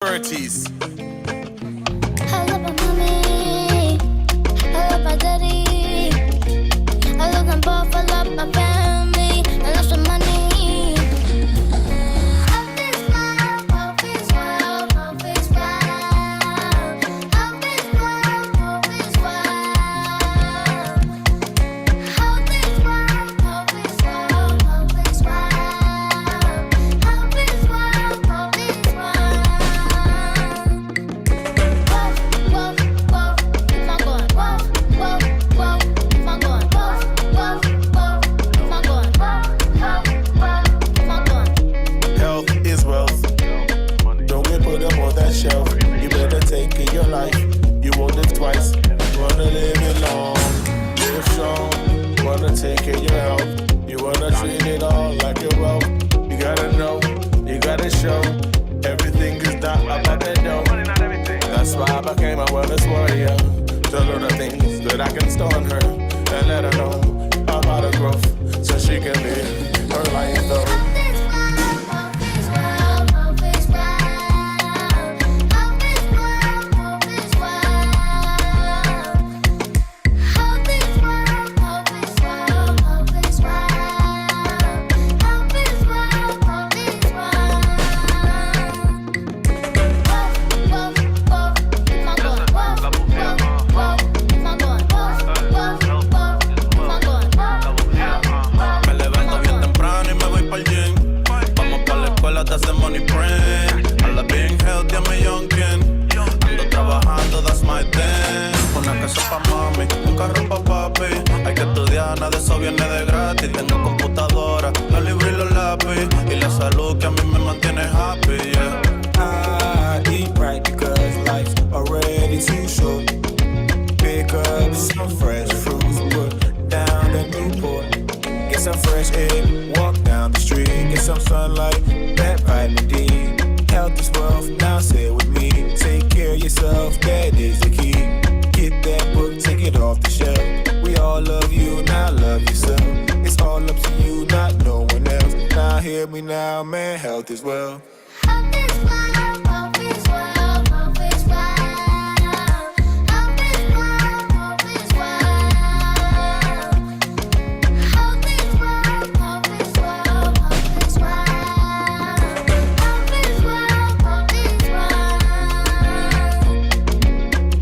30s. I love my mommy. I love my daddy. I love them both. I love my family. I love some money. Hope is well, hope is well, hope is well. Hope is well, hope is well. Hope is well, hope is well, hope is well. Hope is well, hope is well. Whoa, whoa, keep on going. Whoa, whoa, whoa, keep on going. Whoa, whoa, whoa, keep on going. Whoa, whoa, whoa, keep on going. Health is wealth. Don't get put up on that shelf. You better take care of your life. You won't live twice. Wanna live it long, live strong. Wanna take care of your health. You wanna treat it all like your wealth. You gotta know, you gotta show. Everything is not about that dough. That's why I became a wellness warrior. To learn the things that I can store on her and let her know about her growth so she can live her life though. Hope is well, hope is well, hope is well. Hope is well, hope is well. Hope is well, hope is well, hope is well. Hope is well, whoa, whoa, keep on going. Whoa, whoa, whoa, keep on going. Whoa, whoa, whoa, keep on going. Whoa, Me levanto bien temprano y me voy pa'l gym. Vamos pa' la escuela, te hacen money print. Habla bien healthy, I'm a youngkin. Ando trabajando, that's my thing. Una casa pa' mami, un carro pa' papi. Hay que estudiar, nada de eso viene de gratis. Tengo computadora, los libros y los lápiz. Y la salud que a mí me mantiene happy, yeah. I eat right because life's already too short. Pick up some fresh fruits, put down the Newport. Get some fresh air, walk down the street. Get some sunlight, that vitamin D. Health is wealth, now say it with me. Take care of yourself, that is the key. Get that book, take it off the shelf. We all love you, now love yourself. It's all up to you, not no one else. Now hear me now, man, health is wealth. hope is well, hope is well, hope is well. Hope is well, hope is well. Hope is well, hope is well, hope is well. Hope is well, hope is well.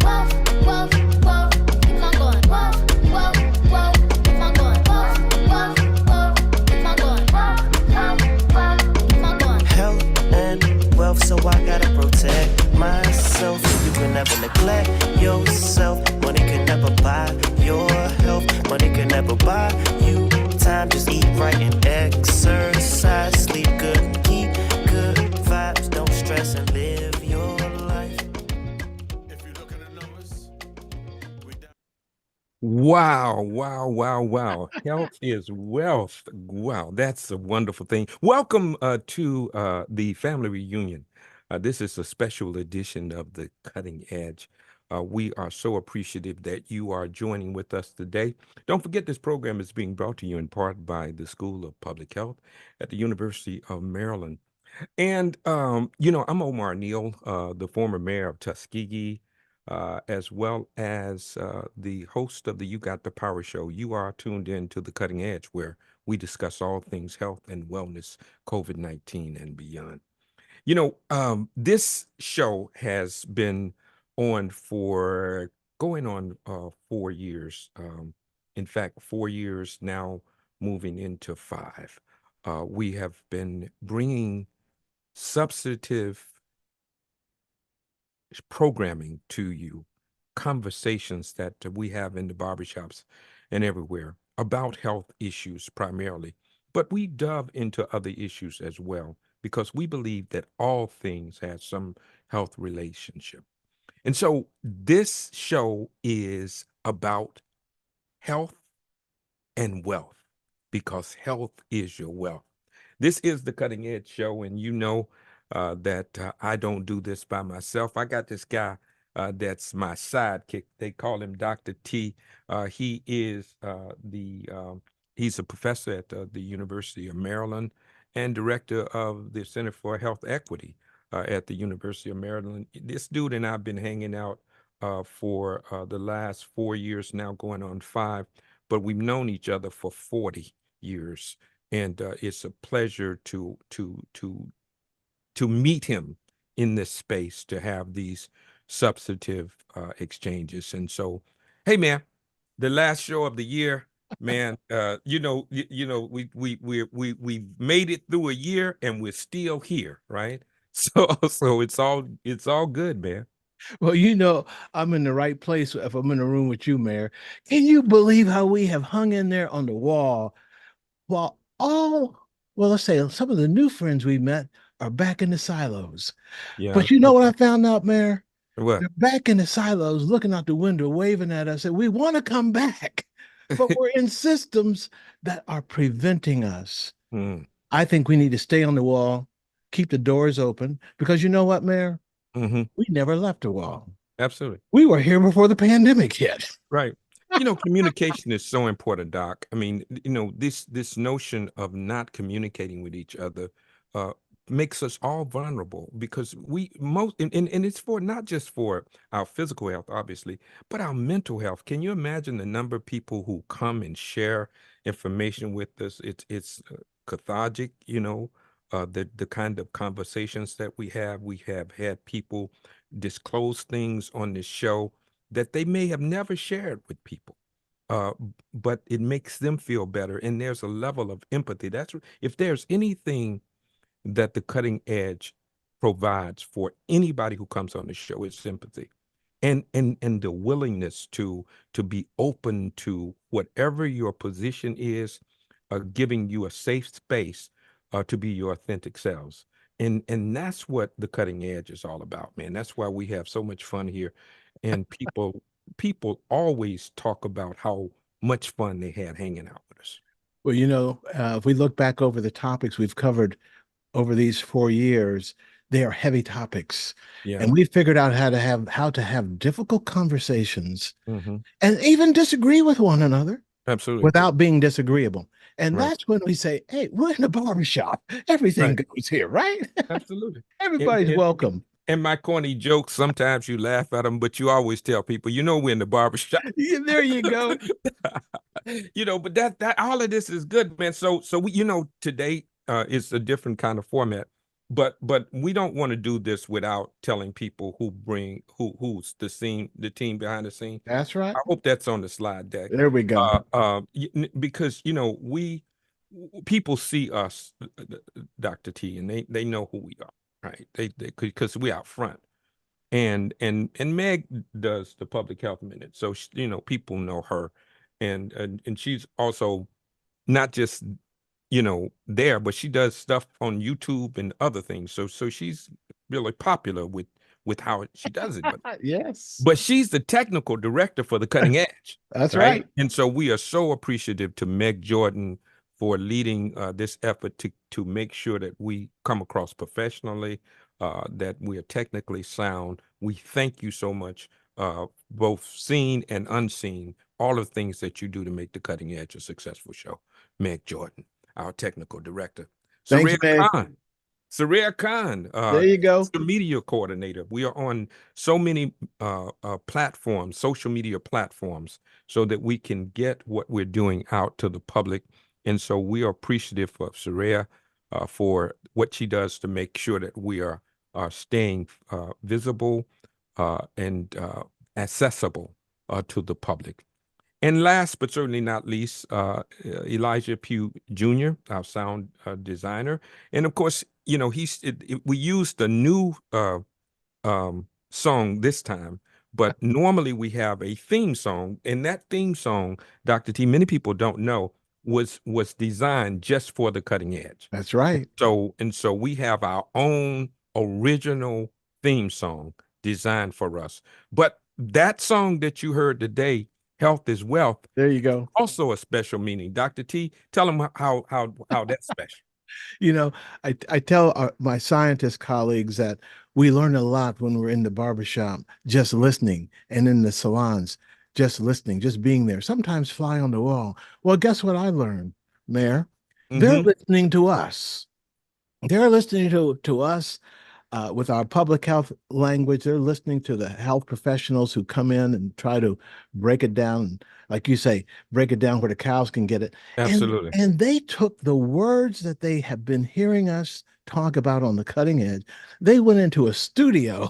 Whoa, whoa, whoa, keep on going. Whoa, whoa, whoa, keep on going. Whoa, whoa, whoa, keep on going. Whoa, whoa, whoa, keep on going. Health and wealth, so I gotta protect myself. You can never neglect yourself. Money can never buy your health. Money can never buy you time. Just eat right and exercise. Sleep good, keep good vibes. Don't stress and live your life. If you look at the numbers, we down. Wow, wow, wow, wow. Health is wealth. Wow, that's a wonderful thing. Welcome to the family reunion. This is a special edition of the Cutting Edge. We are so appreciative that you are joining with us today. Don't forget this program is being brought to you in part by the School of Public Health at the University of Maryland. And, I'm Omar Neal, the former mayor of Tuskegee, as well as the host of the You Got the Power show. You are tuned in to the Cutting Edge, where we discuss all things health and wellness, COVID-19 and beyond. This show has been on for going on 4 years. In fact, 4 years now, moving into five. We have been bringing substantive programming to you, conversations that we have in the barbershops and everywhere about health issues primarily. But we delve into other issues as well because we believe that all things have some health relationship. And so this show is about health and wealth because health is your wealth. This is the Cutting Edge Show, and that I don't do this by myself. I got this guy that's my sidekick. They call him Dr. T. He is he's a professor at the University of Maryland and director of the Center for Health Equity. at the University of Maryland. This dude and I've been hanging out for the last 4 years now, going on 5, but we've known each other for 40 years, and it's a pleasure to meet him in this space, to have these substantive exchanges. And so, hey man, the last show of the year, man, we made it through a year and we're still here, right? So it's all good, man. Well, I'm in the right place if I'm in a room with you, Mayor. Can you believe how we have hung in there on the wall while well, let's say some of the new friends we met are back in the silos. Yeah. But you know what I found out, Mayor? What? They're back in the silos, looking out the window, waving at us, and we want to come back, but we're in systems that are preventing us. Mm. I think we need to stay on the wall, keep the doors open, because you know what, Mayor? Hmm. We never left the wall. Absolutely. We were here before the pandemic hit. Right. Communication is so important, Doc. I mean, this notion of not communicating with each other uh, makes us all vulnerable, because and it's for not just for our physical health, obviously, but our mental health. Can you imagine the number of people who come and share information with us? It's cathartic, the kind of conversations that we have. We have had people disclose things on this show that they may have never shared with people. Uh, but it makes them feel better. And there's a level of empathy. If there's anything that the cutting edge provides for anybody who comes on the show, it's sympathy. And the willingness to be open to whatever your position is, giving you a safe space to be your authentic selves. And that's what the cutting edge is all about, man. That's why we have so much fun here. And people always talk about how much fun they had hanging out with us. Well, if we look back over the topics we've covered over these 4 years, they are heavy topics. Yeah. And we figured out how to have difficult conversations Mhm. and even disagree with one another Absolutely. without being disagreeable. And Right. that's when we say, hey, we're in a barbershop. Everything Right. goes here, right? Absolutely. Everybody's and- welcome. And my corny jokes, sometimes you laugh at them, but you always tell people, we're in the barbershop. Yeah, there you go. But that all of this is good, man. So we, today is a different kind of format, but we don't want to do this without telling people who's the team behind the scene. That's right. I hope that's on the slide deck. There we go. Because people see us, Dr. T, and they know who we are, right? They because we out front, and Meg does the public health minute, so people know her, and she's also not just there, but she does stuff on YouTube and other things. So she's really popular with how she does it. Yes. But she's the technical director for the Cutting Edge. That's right. And so we are so appreciative to Meg Jordan for leading this effort to make sure that we come across professionally, that we are technically sound. We thank you so much, both seen and unseen, all of the things that you do to make the Cutting Edge a successful show. Meg Jordan, our technical director. Thanks, Saria Meg. Khan. Saria Khan, There you go. the media coordinator. We are on so many platforms, social media platforms, so that we can get what we're doing out to the public. And so we are appreciative of Saria for what she does to make sure that we are staying visible and accessible to the public. And last but certainly not least, Elijah Pugh Jr., our sound designer. And of course, we used the new song this time, but normally we have a theme song. And that theme song, Dr. T, many people don't know, was designed just for the Cutting Edge. That's right. So we have our own original theme song designed for us. But that song that you heard today, Health is Wealth, There you go. also a special meaning. Dr. T, tell them how that's special. I tell my scientist colleagues that we learn a lot when we're in the barbershop, just listening, and in the salons, just listening, just being there, sometimes fly on the wall. Well, guess what I learned, Mayor? They're Mhm. listening to us. They're listening to us with our public health language. They're listening to the health professionals who come in and try to break it down, like you say, break it down where the cows can get it. Absolutely. And they took the words that they have been hearing us talk about on the cutting edge. They went into a studio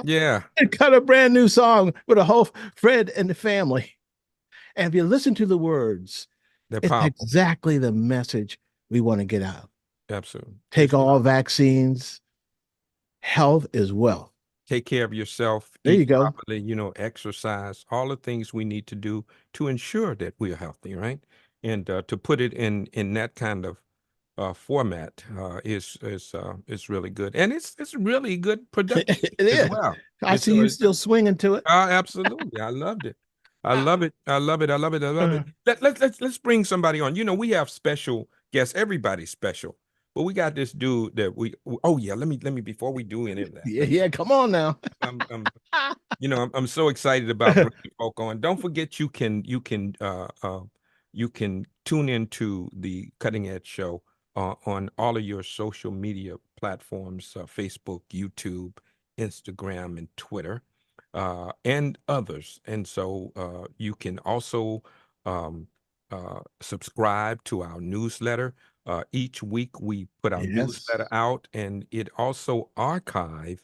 Yeah. and cut a brand new song with a whole Fred and the family. And if you listen to the words, They're it's powerful. exactly the message we want to get out. Absolutely. Take all vaccines. Health is wealth. Take care of yourself. There you Eat go. properly, exercise, all the things we need to do to ensure that we're healthy, right? And to put it in that kind of format is really good, and it's really good production It as is. well. I It's see you it's- still swinging to it. Absolutely, I loved it. I love it. I love it. I love it. I love it. Let's bring somebody on. We have special guests. Everybody's special, but we got this dude that oh yeah. Let me before we do any of that. Yeah, come on now. I'm so excited about bringing folk on. Don't forget you can tune into the Cutting Edge Show on all of your social media platforms, Facebook, YouTube, Instagram, and Twitter, and others. And so you can also subscribe to our newsletter. Each week we put our Yes. newsletter out, and it also archive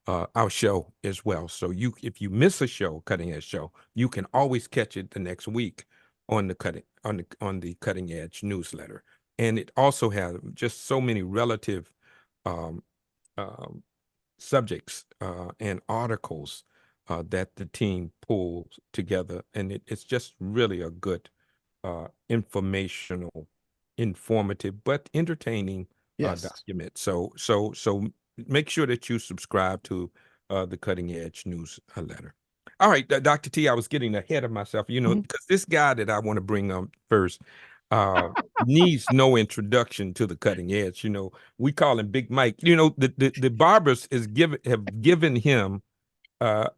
our show as well. So if you miss a show, Cutting Edge Show, you can always catch it the next week on the Cutting Edge newsletter. And it also has just so many relative subjects and articles that the team pulls together, and it's just really a good informational, informative, but entertaining Yes. document. So make sure that you subscribe to the Cutting Edge newsletter. All right, Dr. T, I was getting ahead of myself, because this guy that I want to bring on first needs no introduction to the Cutting Edge. We call him Big Mike. The barbers have given him a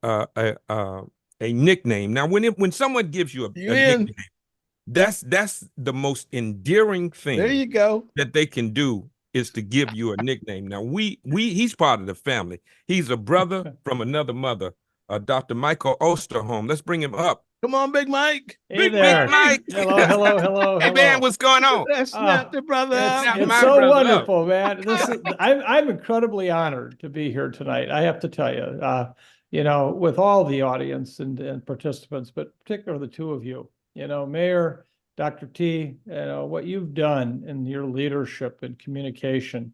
nickname. Now, when someone gives you a nickname, that's the most endearing thing There you go. that they can do, is to give you a nickname. Now, he's part of the family. He's a brother from another mother, Dr. Michael Osterholm. Let's bring him up. Come on, Big Mike. Hey there. Big Mike. Hello. Hey, man, what's going on? That's not the brother. Not It's my so brother. wonderful, man. I'm incredibly honored to be here tonight. I have to tell you, with all the audience and participants, but particularly the two of you, Mayor, Dr. T, what you've done in your leadership and communication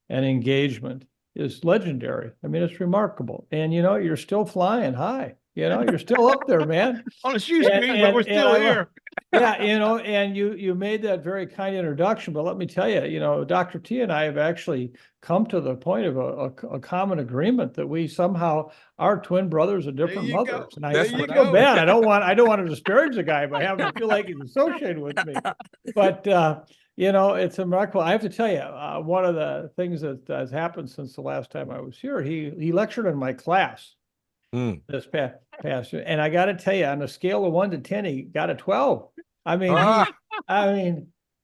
and engagement is legendary. I mean, it's remarkable. And, you're still flying high. You're still up there, man. On a shoestring, but we're still here. Yeah, and you made that very kind introduction, but let me tell you, Dr. T and I have actually come to the point of a common agreement that we somehow are twin brothers of different you go. mothers. And I That's feel what bad. I don't want to disparage the guy by having to feel like he's associated with me. But it's remarkable. I have to tell you, one of the things that has happened since the last time I was here, he lectured in my class. This past year. And I got to tell you, on a scale of 1 to 10, he got a 12. I mean,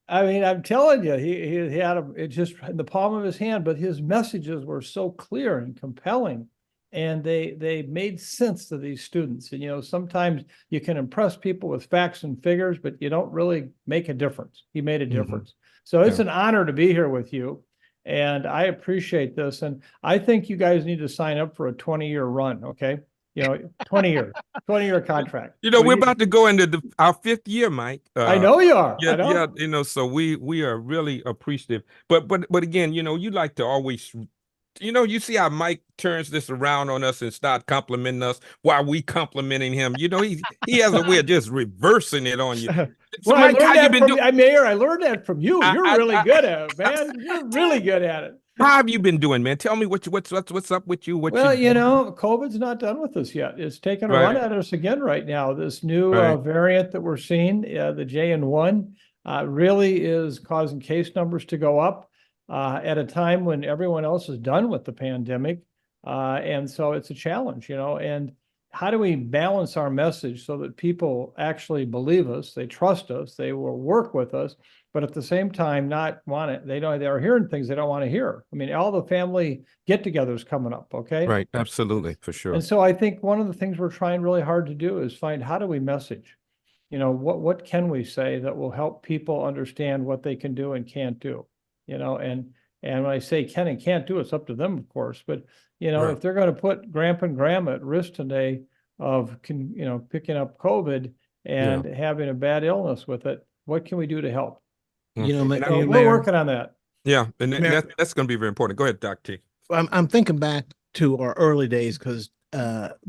I'm telling you, he had it just in the palm of his hand, but his messages were so clear and compelling, and they made sense to these students. And, sometimes you can impress people with facts and figures, but you don't really make a difference. He made a difference. So it's an honor to be here with you. And I appreciate this. And I think you guys need to sign up for a 20-year run. Okay. 20-year contract. We're about to go into our 5th year, Mike. I know you are. Yeah, I know. yeah. So we are really appreciative. But again, you like to always, you see how Mike turns this around on us and start complimenting us while we complimenting him. He has a way of just reversing it on you. So, Well, Mike, how you been doing? Mayor, I learned that from you. You're really I- good at it, man. You're really good at it. How have you been doing, man? Tell me what's up with you. Well, COVID's not done with us yet. It's taking a Right. run at us again right now. This new Right. variant that we're seeing, the JN1, really is causing case numbers to go up at a time when everyone else is done with the pandemic. And so it's a challenge, and how do we balance our message so that people actually believe us, they trust us, they will work with us, but at the same time, not want it. They're hearing things they don't want to hear. I mean, all the family get-togethers coming up, okay? Right. Absolutely. For sure. And so I think one of the things we're trying really hard to do is find, how do we message? You know, what can we say that will help people understand what they can do and can't do? You know, and when I say can and can't do, it's up to them, of course. But, you know, Right. if they're going to put grandpa and grandma at risk today of, you know, picking up COVID and having a bad illness with it, what can we do to help? You know, And I- So we're Mayor, working on that. Yeah. And Mayor- that's going to be very important. Go ahead, Dr. T. I'm thinking back to our early days because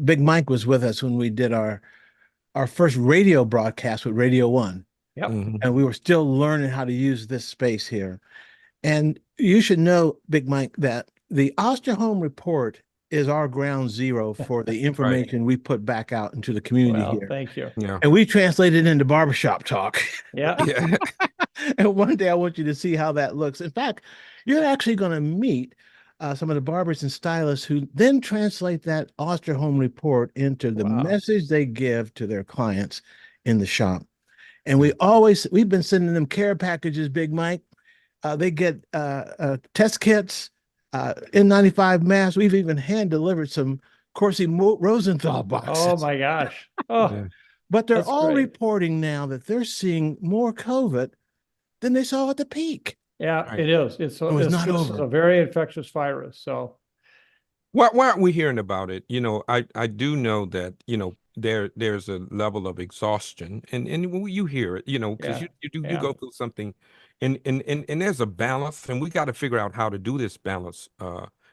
Big Mike was with us when we did our first radio broadcast with Radio One, Yep. Mhm. and we were still learning how to use this space here. And you should know, Big Mike, that the Osterholm Report is our ground zero for the information we put back out into the community Well, here. thank you. Yeah. And we translate it into barbershop talk. Yeah. Yeah. And one day I want you to see how that looks. In fact, you're actually going to meet some of the barbers and stylists who then translate that Osterholm Report into the Wow. message they give to their clients in the shop. And we've been sending them care packages, Big Mike. They get test kits, N95 masks. We've even hand delivered some Corsi Rosenthal boxes. Oh my gosh. Oh, Yeah. But they're That's all great. reporting now that they're seeing more COVID than they saw at the peak. yeah, Right. it is. It's Oh, it's not this is over. a very infectious virus. So Why aren't we hearing about it? You know, I do know that, you know, there's a level of exhaustion and you hear it, you know, because Yeah, you yeah. go through something and there's a balance and we got to figure out how to do this balance,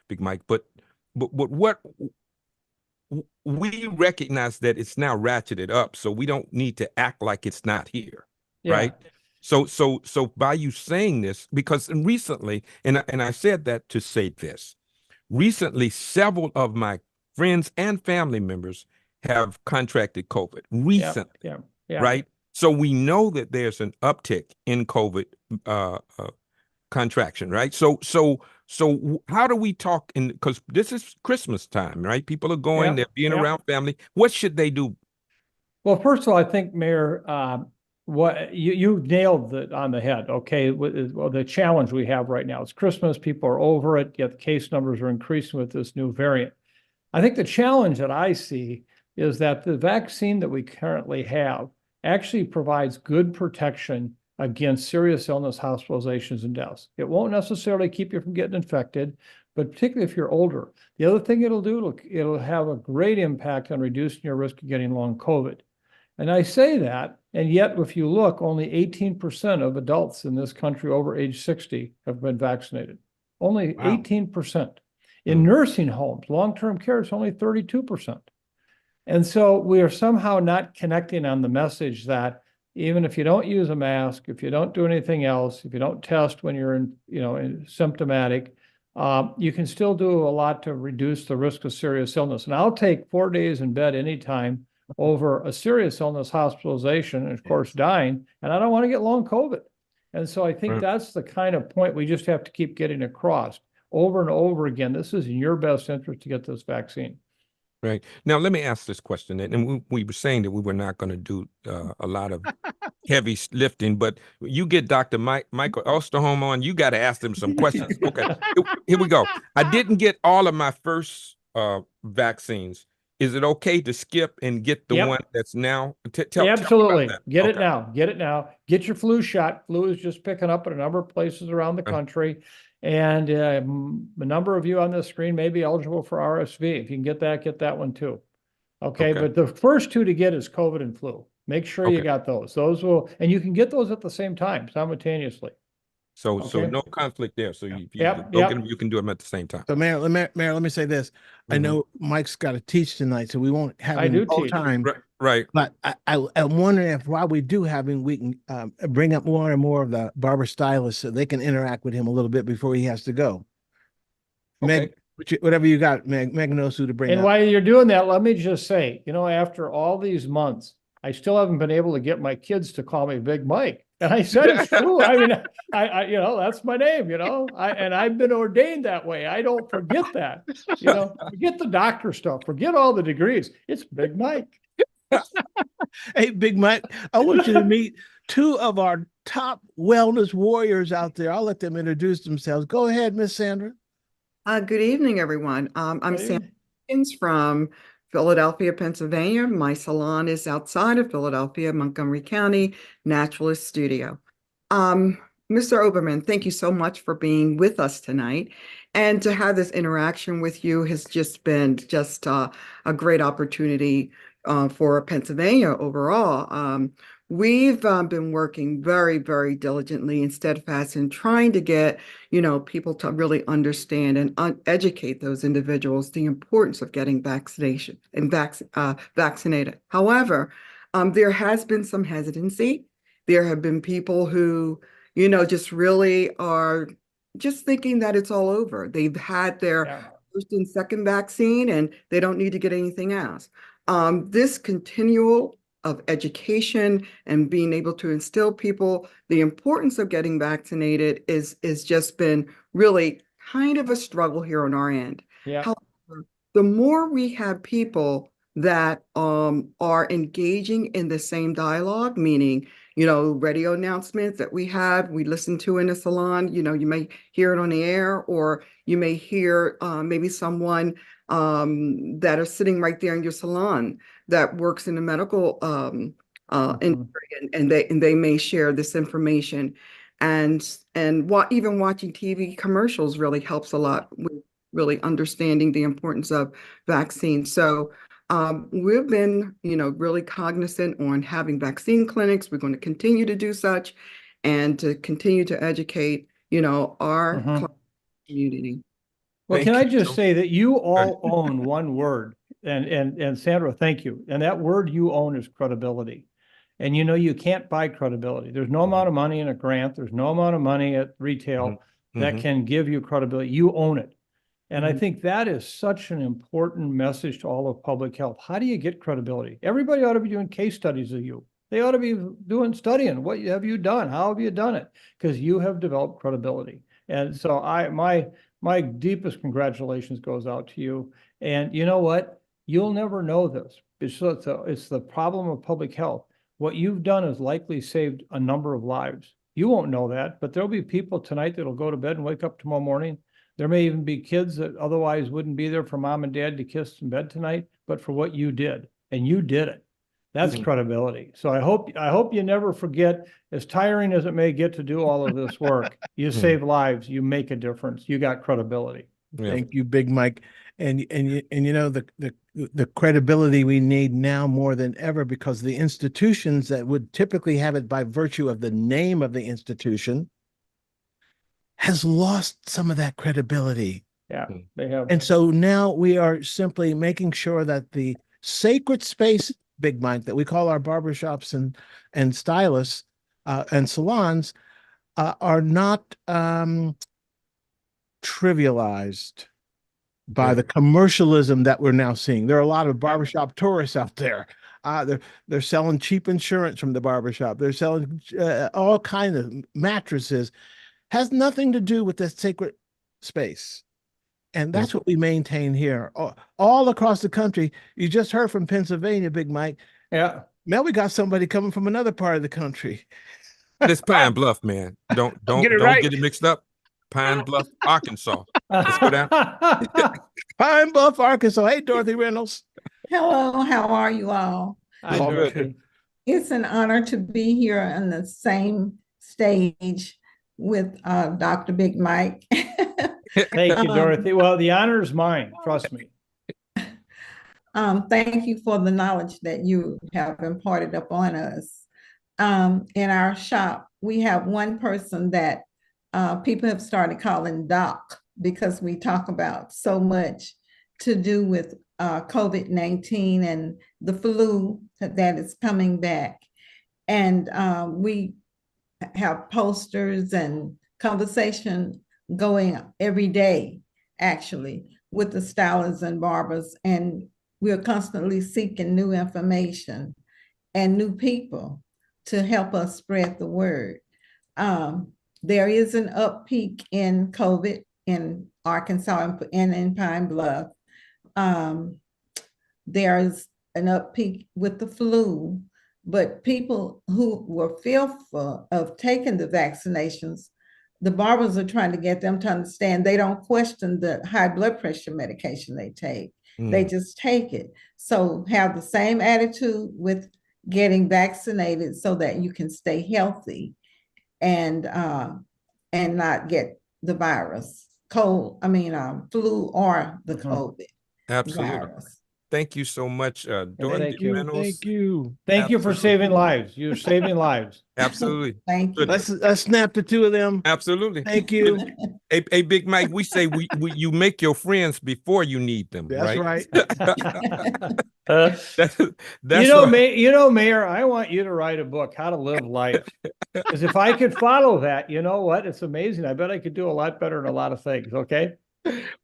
Big Mike. But what we recognize that it's now ratcheted up, so we don't need to act like it's not here. yeah. Right. So by you saying this, because recently, and I said that to say this, recently, several of my friends and family members have contracted COVID Yeah, recently, yeah, yeah. right? So we know that there's an uptick in COVID contraction, right? So how do we talk in, because this is Christmas time, right? People are going, Yeah, they're being yeah. around family. What should they do? Well, first of all, I think, Mayor, what you nailed it on the head. Okay, well, the challenge we have right now, it's Christmas, people are over it, yet the case numbers are increasing with this new variant. I think the challenge that I see is that the vaccine that we currently have actually provides good protection against serious illness, hospitalizations, and deaths. It won't necessarily keep you from getting infected, but particularly if you're older. The other thing it'll do, it'll have a great impact on reducing your risk of getting long COVID. And I say that, and yet if you look, only 18% of adults in this country over age 60 have been vaccinated. Only Wow. 18%. In nursing homes, long-term care, it's only 32%. And so we are somehow not connecting on the message that even if you don't use a mask, if you don't do anything else, if you don't test when you're symptomatic, you can still do a lot to reduce the risk of serious illness. And I'll take 4 days in bed anytime over a serious illness, hospitalization, and of course dying, and I don't want to get long COVID. And so I think Right. that's the kind of point we just have to keep getting across over and over again. This is in your best interest to get this vaccine. Right. Now, let me ask this question. And we were saying that we were not going to do a lot of heavy lifting, but you get Dr. Michael Osterholm on, you got to ask them some questions. Okay, here we go. I didn't get all of my first vaccines. Is it okay to skip and get the Yep. one that's now? Tell me about Absolutely. that. Get it Okay. now. Get it now. Get your flu shot. Flu is just picking up in a number of places around the Okay. country. And a number of you on this screen may be eligible for RSV. If you can get that one too. Okay, Okay. but the first two to get is COVID and flu. Make sure you Okay. got those. Those will, and you can get those at the same time simultaneously. So Okay. no conflict there. So if you Yep, don't yep. get them, you can do them at the same time. So, Mayor, let me say this. I Mhm. know Mike's got to teach tonight, so we won't have I him do all teach. time. Right. But I'm wondering if while we do have him, we can bring up more and more of the barber stylists so they can interact with him a little bit before he has to go. Meg, whatever you got, Meg knows who to bring And up. while you're doing that, let me just say, after all these months, I still haven't been able to get my kids to call me Big Mike. And I said it's true. I mean, I that's my name, and I've been ordained that way. I don't forget that, forget the doctor stuff, forget all the degrees. It's Big Mike. Hey, Big Mike, I want you to meet two of our top wellness warriors out there. I'll let them introduce themselves. Go ahead, Miss Sandra. Good evening, everyone. I'm Good Sam evening. Hopkins from Philadelphia, Pennsylvania. My salon is outside of Philadelphia, Montgomery County, Naturalist Studio. Mr. Oberman, thank you so much for being with us tonight. And to have this interaction with you has just been a great opportunity for Pennsylvania overall. We've been working very, very diligently and steadfast in trying to get, people to really understand and educate those individuals the importance of getting vaccination and vaccinated. However, there has been some hesitancy. There have been people who, just really are just thinking that it's all over. They've had their Yeah. first and second vaccine and they don't need to get anything else. This continual of education and being able to instill people the importance of getting vaccinated is just been really kind of a struggle here on our end. Yeah. However, the more we have people that are engaging in the same dialogue, meaning, radio announcements that we listen to in a salon, you may hear it on the air, or you may hear maybe someone that are sitting right there in your salon that works in the medical industry, and they may share this information, and even watching TV commercials really helps a lot with really understanding the importance of vaccines. So we've been, really cognizant on having vaccine clinics. We're going to continue to do such, and to continue to educate, our community. Well, Thank can I you just so- say that you all own one word, and Sandra, thank you. And that word you own is credibility. And you can't buy credibility. There's no amount of money in a grant. There's no amount of money at retail that can give you credibility. You own it. And I think that is such an important message to all of public health. How do you get credibility? Everybody ought to be doing case studies of you. They ought to be studying. What have you done? How have you done it? Because you have developed credibility. And so my deepest congratulations goes out to you. And you know what? You'll never know this. It's the problem of public health. What you've done has likely saved a number of lives. You won't know that, but there'll be people tonight that'll go to bed and wake up tomorrow morning. There may even be kids that otherwise wouldn't be there for mom and dad to kiss in bed tonight, but for what you did, and you did it. That's credibility. So I hope you never forget, as tiring as it may get to do all of this work, you save lives, you make a difference, you got credibility. Yeah. Thank you, Big Mike. And the credibility we need now more than ever, because the institutions that would typically have it by virtue of the name of the institution has lost some of that credibility. Yeah, they have. And so now we are simply making sure that the sacred space, Big Mike, that we call our barbershops and stylists and salons are not trivialized by the commercialism that we're now seeing. There are a lot of barbershop tourists out there. They're selling cheap insurance from the barbershop. They're selling all kinds of mattresses. Has nothing to do with the sacred space. And that's what we maintain here all across the country. You just heard from Pennsylvania, Big Mike. Yeah. Now we got somebody coming from another part of the country. It's Pine Bluff, man. Don't Get it right. get it mixed up. Pine Bluff, Arkansas. Let's go down. Pine Bluff, Arkansas. Hey, Dorothy Reynolds. Hello, how are you all? Hi, All good. Dorothy. It's an honor to be here on the same stage with Dr. Big Mike. Thank you, Dorothy. Well, the honor is mine, trust me. Thank you for the knowledge that you have imparted upon us. In our shop, we have one person that people have started calling Doc, because we talk about so much to do with COVID-19 and the flu that is coming back. And we have posters and conversation going every day, actually, with the stylists and barbers. And we're constantly seeking new information and new people to help us spread the word. There is an uppeak in COVID in Arkansas and in Pine Bluff. There is an uppeak with the flu. But people who were fearful of taking the vaccinations, the barbers are trying to get them to understand they don't question the high blood pressure medication they take. They just take it. So have the same attitude with getting vaccinated so that you can stay healthy and not get the virus, flu or the COVID Absolutely. virus. Thank you so much, Dorothy thank you. Reynolds. Thank you. Thank you for Absolutely. saving lives. You're saving lives. Absolutely. Thank you. Good. Let's snap the two of them. Absolutely. Thank you. Hey, Big Mike, we say you make your friends before you need them, That's right. That's Mayor, I want you to write a book, How to Live Life. Because if I could follow that, you know what? It's amazing. I bet I could do a lot better in a lot of things. Okay.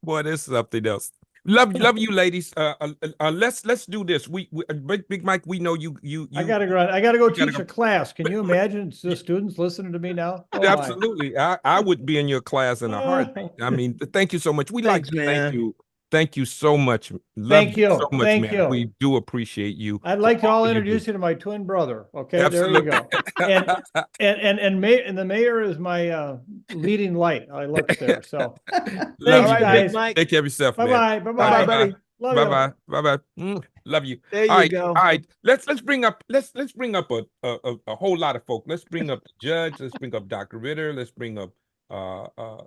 Boy, this is something else. Love you, ladies. Let's do this. Big Mike, we know you. I gotta go teach go. a class. Can you imagine the students listening to me now? Oh, my. Absolutely. I would be in your class in a heartbeat. I mean, thank you so much. We like Thanks, to man. thank you. Thank you so much. Love Thank you. so much, Thank man. you. We do appreciate you. I'd like to for all all you do. introduce you to my twin brother. Okay, Absolutely. there you go. And the mayor is my leading light. I look there. So Love thanks, you, All right, guys. Big Mike. Take care of yourself, Bye man. bye. Bye Bye, bye, buddy. Love Bye you. bye. Bye bye. Love you. There you All right, go. All right. Let's bring up a whole lot of folk. Let's bring up the judge. Let's bring up Dr. Ritter. Let's bring up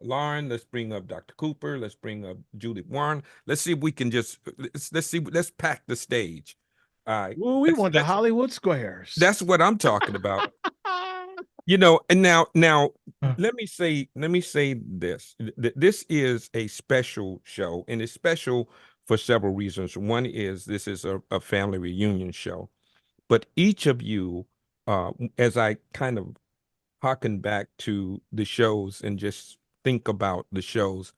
Lauren. Let's bring up Dr. Cooper. Let's bring up Judith Warren. Let's see if we can let's pack the stage. All right. Well, we want the Hollywood Squares. That's what I'm talking about. And now let me say this. This is a special show, and it's special for several reasons. One is this is a family reunion show, but each of you, as I kind of harken back to the shows and just think about the shows,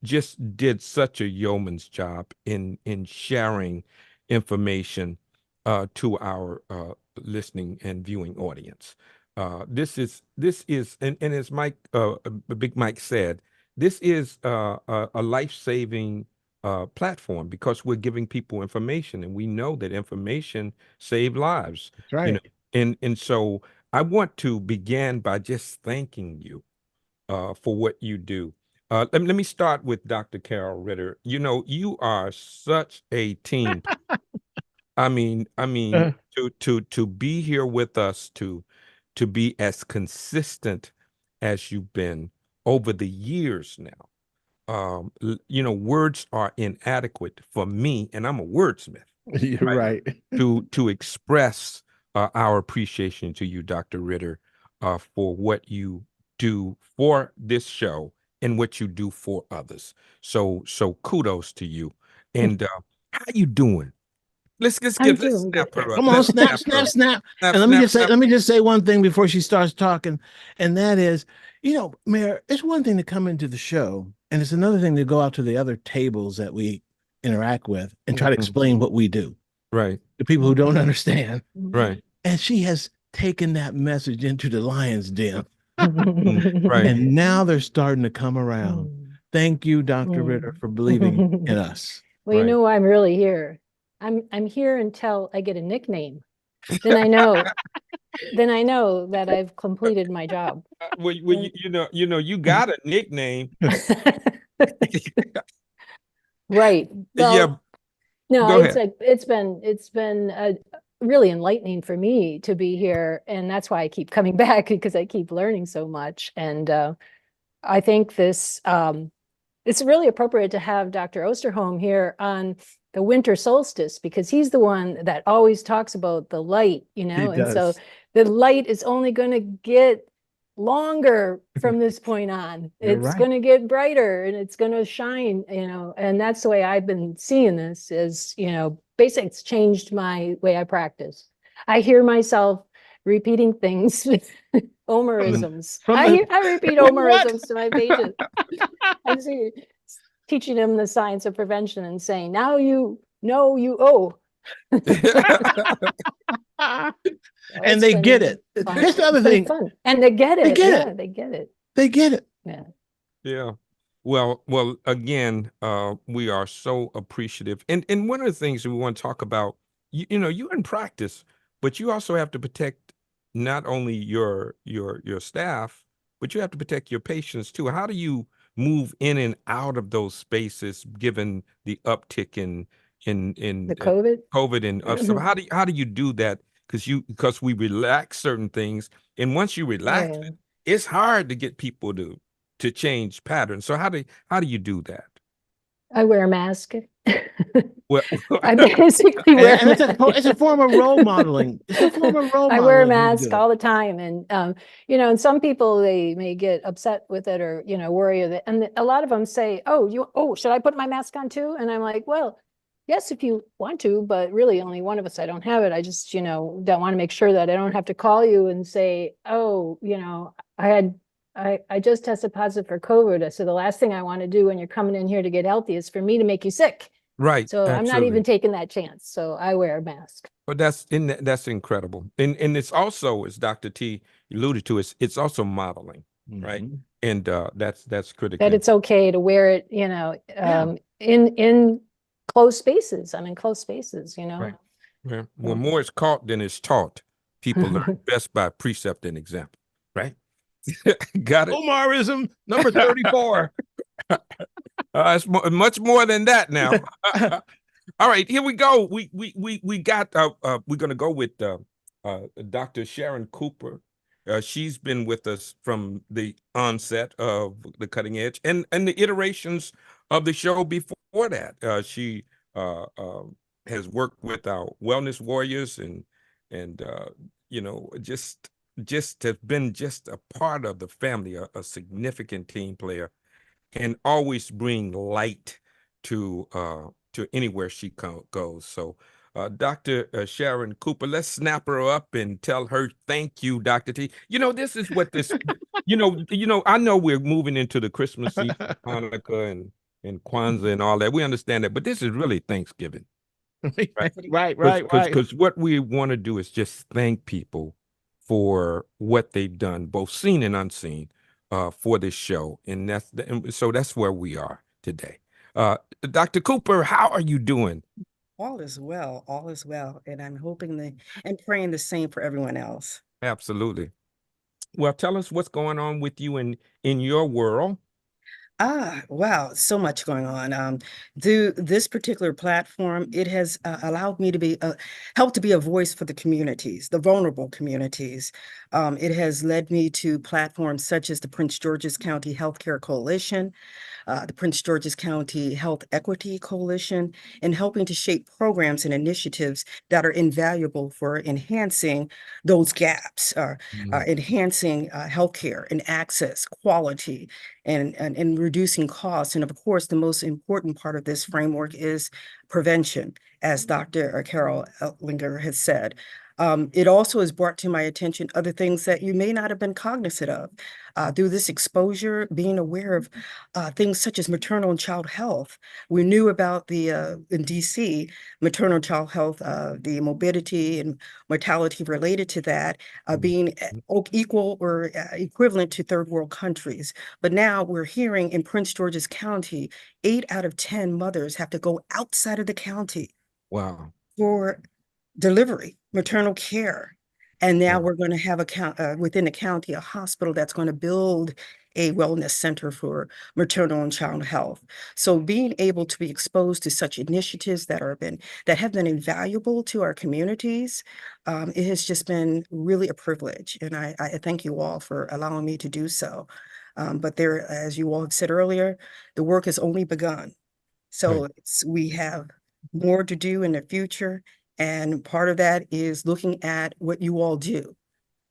just did such a yeoman's job in sharing information to our listening and viewing audience. This is and as Big Mike said, this is a life-saving platform because we're giving people information, and we know that information saves lives. That's right. And so I want to begin by just thanking you for what you do. Let me start with Dr. Carol Ritter. You are such a team. I mean, to be here with us, to be as consistent as you've been over the years now. Words are inadequate for me, and I'm a wordsmith. You're right. to express our appreciation to you, Dr. Ritter, for what you do for this show and what you do for others. So kudos to you. And how you doing? Let's snap her up. Come on, snap. And let me just say one thing before she starts talking, and that is, Mayor, it's one thing to come into the show, and it's another thing to go out to the other tables that we interact with and try to explain what we do. Right. To people who don't understand. Right. And she has taken that message into the lion's den. Right. And now they're starting to come around. Thank you, Dr. Ritter, for believing in us. Well, Right. I'm really here. I'm here until I get a nickname. Then I know that I've completed my job. Well, you got a nickname. Right. Well, Yeah. no, Go it's been really enlightening for me to be here, and that's why I keep coming back, because I keep learning so much. And I think this it's really appropriate to have Dr. Osterholm here on the winter solstice, because he's the one that always talks about the light, and so the light is only going to get longer from this point on. You're It's right. going to get brighter and it's going to shine, and that's the way I've been seeing this is, basically it's changed my way I practice. I hear myself repeating things, Homerisms. I repeat Homerisms to my patients. I'm teaching them the science of prevention and saying, now you know you owe. And they get it. Here's the other thing. Fun. And they get it. They get Yeah, it. they get it. They get it. Yeah. Yeah. Well, again, we are so appreciative. And one of the things we want to talk about, you're in practice but you also have to protect not only your staff, but you have to protect your patients too. How do you move in and out of those spaces given the uptick in The COVID. COVID and stuff? How do you do that? Because we relax certain things, and once you relax Yeah. it, it's hard to get people to change patterns. So how do you do that? I wear a mask. Well, I basically wear And a it's a form of role modeling. It's a form of role I wear a modeling when you mask do it. all the time. And, and some people, they may get upset with it or, worry of it. And a lot of them say, should I put my mask on too? And I'm like, well, yes, if you want to, but really only one of us, I don't have it. I just, don't want to make sure that I don't have to call you and say, I just tested positive for COVID. So the last thing I want to do when you're coming in here to get healthy is for me to make you sick. right. So I'm not Absolutely. even taking that chance. So I wear a mask. But that's incredible. And it's also, as Dr. T alluded to, it's also modeling, right? Mhm. And that's critical. That it's okay to wear it, in closed spaces. I'm in closed spaces, Right. Yeah. When more is caught than is taught, people learn best by precept and example, right? Got it. Omarism number 34. It's much more than that now. All right, here we go. We got we're gonna go with Dr. Sharon Cooper. She's been with us from the onset of the Cutting Edge and the iterations of the show before that. She has worked with our wellness warriors and just has been just a part of the family, a significant team player, and always bring light to anywhere she goes. So Dr. Sharon Cooper, let's snap her up and tell her thank you, Dr. T. This is what this, I know we're moving into the Christmas season, Hanukkah and Kwanzaa and all that. We understand that, but this is really Thanksgiving. Right. Because what we want to do is just thank people for what they've done, both seen and unseen, for this show. And so that's where we are today. Dr. Cooper, how are you doing? All is well, and I'm hoping and praying the same for everyone else. Absolutely. Well, tell us what's going on with you in your world. Wow, so much going on. Through this particular platform, it has allowed me to help to be a voice for the communities, the vulnerable communities. It has led me to platforms such as the Prince George's County Healthcare Coalition, the Prince George's County Health Equity Coalition, and helping to shape programs and initiatives that are invaluable for enhancing those gaps, enhancing healthcare and access, quality, and reducing costs. And of course, the most important part of this framework is prevention, as Dr. Carol Eltlinger has said. It also has brought to my attention other things that you may not have been cognizant of. Through this exposure, being aware of things such as maternal and child health. We knew about in DC, maternal and child health, the morbidity and mortality related to that being equal or equivalent to third world countries. But now we're hearing in Prince George's County, 8 out of 10 mothers have to go outside of the county. Wow. For delivery, maternal care. And now we're going to have within the county, a hospital that's going to build a wellness center for maternal and child health. So being able to be exposed to such initiatives that have been invaluable to our communities, it has just been really a privilege. And I thank you all for allowing me to do so. But there, as you all have said earlier, the work has only begun. So we have more to do in the future. And part of that is looking at what you all do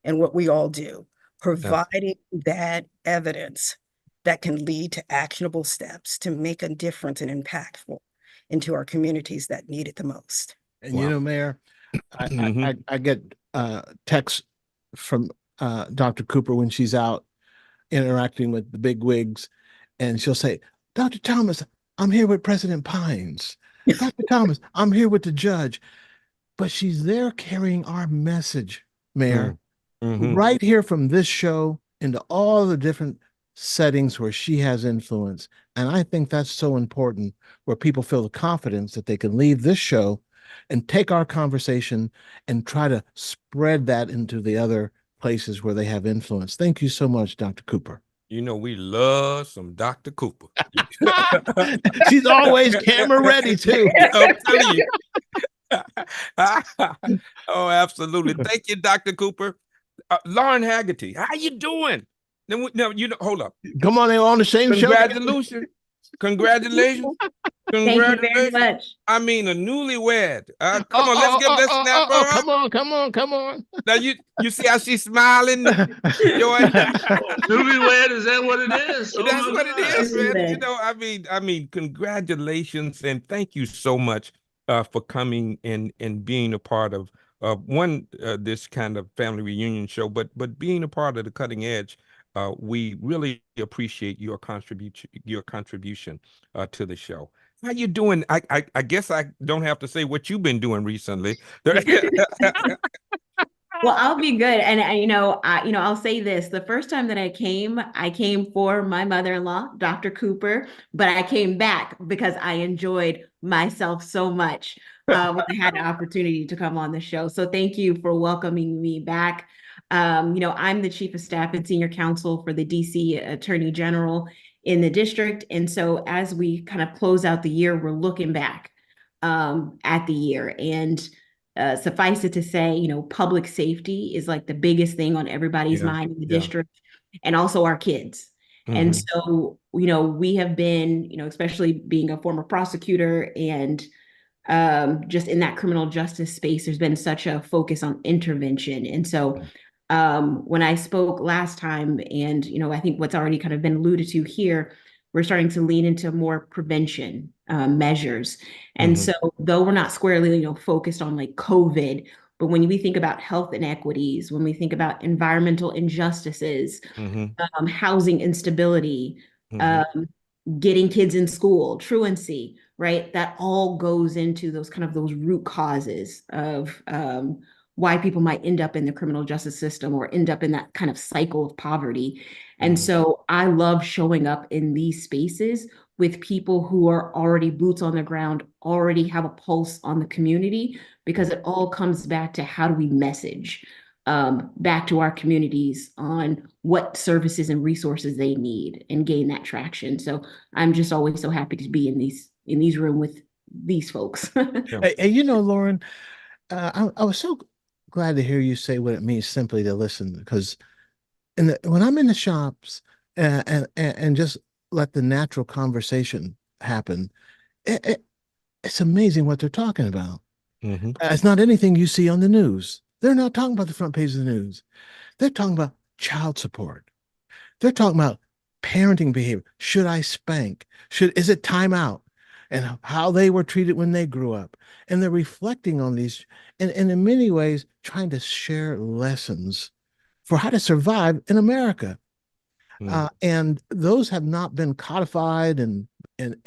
and what we all do, providing that evidence that can lead to actionable steps to make a difference and impactful into our communities that need it the most. And Mayor, I get texts from Dr. Cooper when she's out interacting with the big wigs, and she'll say, Dr. Thomas, I'm here with President Pines. Dr. Thomas, I'm here with the judge. But she's there carrying our message, Mayor, right here from this show into all the different settings where she has influence. And I think that's so important, where people feel the confidence that they can leave this show and take our conversation and try to spread that into the other places where they have influence. Thank you so much, Dr. Cooper. You know, we love some Dr. Cooper. She's always camera ready too. I'm telling you. Oh, absolutely. Thank you, Dr. Cooper. Lauren Haggerty, how you doing? No, hold up. Come on, they're on the same show. Congratulations. Congratulations. Thank you very much. I mean, a newlywed. Come on, let's give this snap her up. Come on. Now you see how she's smiling? Joy? Newlywed, is that what it is? Oh, That's my what it God. is, man. You know, I mean, congratulations and thank you so much for coming and being a part of this kind of family reunion show, but being a part of the Cutting Edge. We really appreciate your contribution to the show. How you doing? I guess I don't have to say what you've been doing recently. Well, I'll be good. And I'll say this: the first time that I came for my mother-in-law, Dr. Cooper, but I came back because I enjoyed myself so much when I had the opportunity to come on the show. So thank you for welcoming me back. I'm the chief of staff and senior counsel for the DC Attorney General in the district. And so as we kind of close out the year, we're looking back at the year. And suffice it to say, public safety is like the biggest thing on everybody's mind in the district, and also our kids. And so, we have been, especially being a former prosecutor and just in that criminal justice space, there's been such a focus on intervention. And so when I spoke last time, and, I think what's already kind of been alluded to here, we're starting to lean into more prevention measures. And so though we're not squarely, focused on like COVID, but when we think about health inequities, when we think about environmental injustices, housing instability, getting kids in school, truancy, right? That all goes into those root causes of why people might end up in the criminal justice system or end up in that kind of cycle of poverty. And so I love showing up in these spaces with people who are already boots on the ground, already have a pulse on the community, because it all comes back to how do we message back to our communities on what services and resources they need and gain that traction. So I'm just always so happy to be in these rooms with these folks. Hey, Lauren, I was so glad to hear you say what it means simply to listen, because when I'm in the shops and just let the natural conversation happen, it's amazing what they're talking about. It's not anything you see on the news. They're not talking about the front page of the news. They're talking about child support. They're talking about parenting behavior. Should I spank? Is it time out? And how they were treated when they grew up. And they're reflecting on these, and in many ways, trying to share lessons for how to survive in America. And those have not been codified in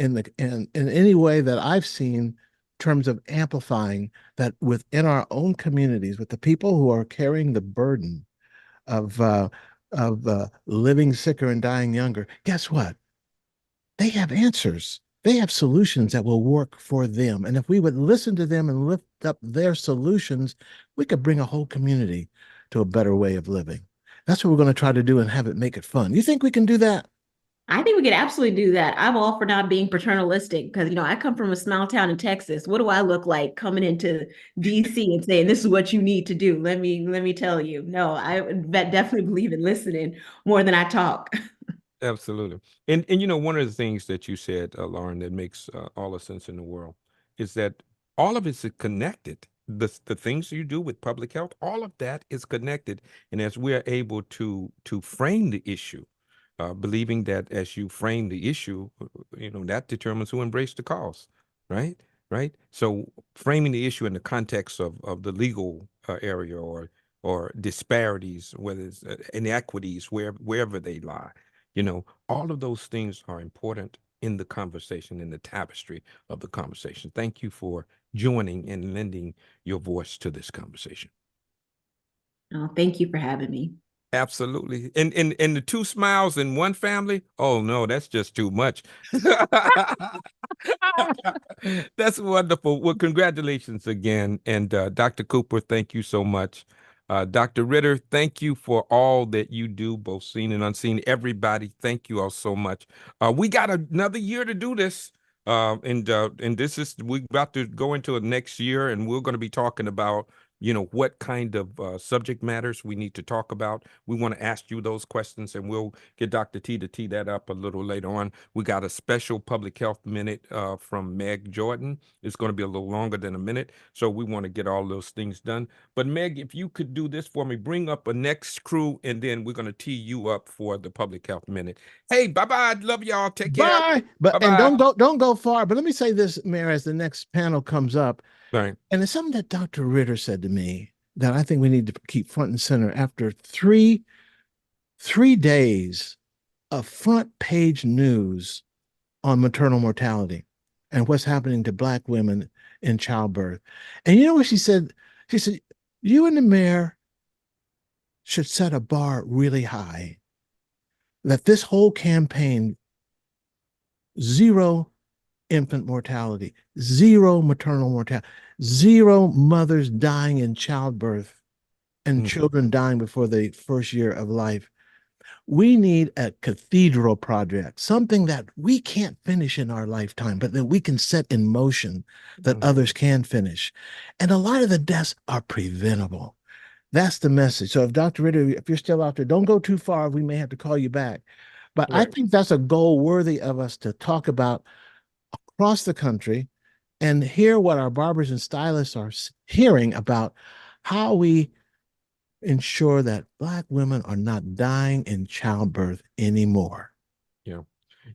any way that I've seen in terms of amplifying that within our own communities, with the people who are carrying the burden of living sicker and dying younger. Guess what? They have answers. They have solutions that will work for them. And if we would listen to them and lift up their solutions, we could bring a whole community to a better way of living. That's what we're going to try to do and have it make it fun. You think we can do that? I think we can absolutely do that. I'm all for not being paternalistic because, I come from a small town in Texas. What do I look like coming into DC and saying, this is what you need to do? Let me tell you. No, I definitely believe in listening more than I talk. Absolutely. And one of the things that you said, Lauren, that makes all the sense in the world is that all of it is connected. The things you do with public health, all of that is connected. And as we are able to frame the issue, believing that as you frame the issue, that determines who embraces the cause, right? So framing the issue in the context of the legal area or disparities, whether it's inequities, wherever they lie, all of those things are important in the conversation, in the tapestry of the conversation. Thank you for joining and lending your voice to this conversation. Oh, thank you for having me. Absolutely. And the two smiles in one family? Oh no, that's just too much. That's wonderful. Well, congratulations again. And Dr. Cooper, thank you so much. Dr. Ritter, thank you for all that you do, both seen and unseen. Everybody, thank you all so much. We got another year to do this. And this is, we're about to go into a next year, and we're going to be talking about, you know, what kind of subject matters we need to talk about. We want to ask you those questions, and we'll get Dr. T to tee that up a little later on. We got a special public health minute from Meg Jordan. It's going to be a little longer than a minute, so we want to get all those things done. But Meg, if you could do this for me, bring up a next crew, and then we're going to tee you up for the public health minute. Hey, bye-bye. Love y'all. Take care. Bye. But Bye-bye. and don't go far. But let me say this, Mayor, as the next panel comes up. Right. And it's something that Dr. Ritter said to me that I think we need to keep front and center after three days of front page news on maternal mortality and what's happening to Black women in childbirth. And you know what she said? She said, you and the mayor should set a bar really high. That this whole campaign, zero infant mortality, zero maternal mortality, zero mothers dying in childbirth and children dying before the first year of life. We need a cathedral project, something that we can't finish in our lifetime, but that we can set in motion that others can finish. And a lot of the deaths are preventable. That's the message. So if Dr. Ritter, if you're still out there, don't go too far. We may have to call you back. But I think that's a goal worthy of us to talk about across the country and hear what our barbers and stylists are hearing about how we ensure that Black women are not dying in childbirth anymore. Yeah.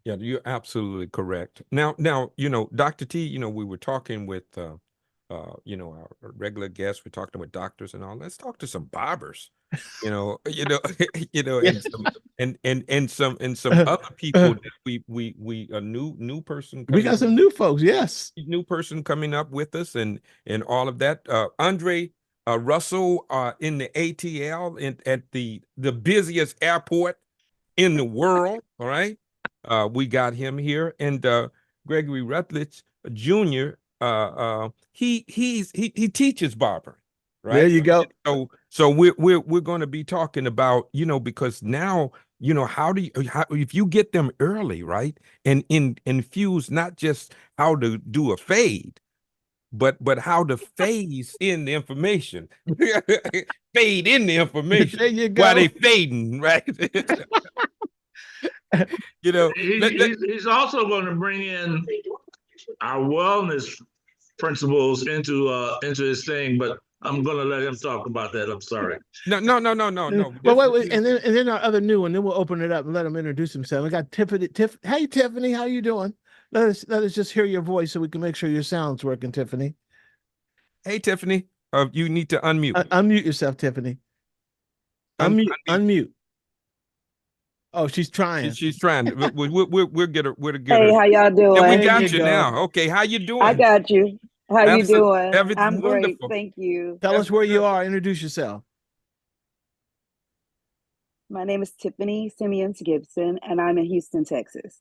Yeah, you're absolutely correct. Now, you know, Dr. T, you know, we were talking with, you know, our regular guests, we're talking with doctors and all. Let's talk to some barbers, you know, and some other people that we a new person. We got some new folks. Yes. New person coming up with us and all of that. Andre Russell in the ATL at the busiest airport in the world. All right. We got him here, and Gregory Rutledge Jr. He teaches barbering, right? There you go. So we're going to be talking about, you know, because now, you know, how if you get them early, right, and infuse not just how to do a fade, but how to phase in the information, fade in the information There you go. while they fading, right? You know, he's also going to bring in our wellness principles into his thing, but I'm going to let him talk about that. I'm sorry. No. But wait, and then our other new one. Then we'll open it up and let him introduce himself. We got Tiffany. Hey, Tiffany, how you doing? Let us just hear your voice so we can make sure your sound's working, Tiffany. Hey, Tiffany, you need to unmute. Unmute yourself, Tiffany. Unmute. Oh, she's trying. She's trying. We'll get her. Hey, how y'all doing? Yeah, we got you now. Okay, how you doing? I got you. How you doing? Everything I'm great. wonderful. Thank you. Tell us where you are. Introduce yourself. My name is Tiffany Simeons Gibson, and I'm in Houston, Texas.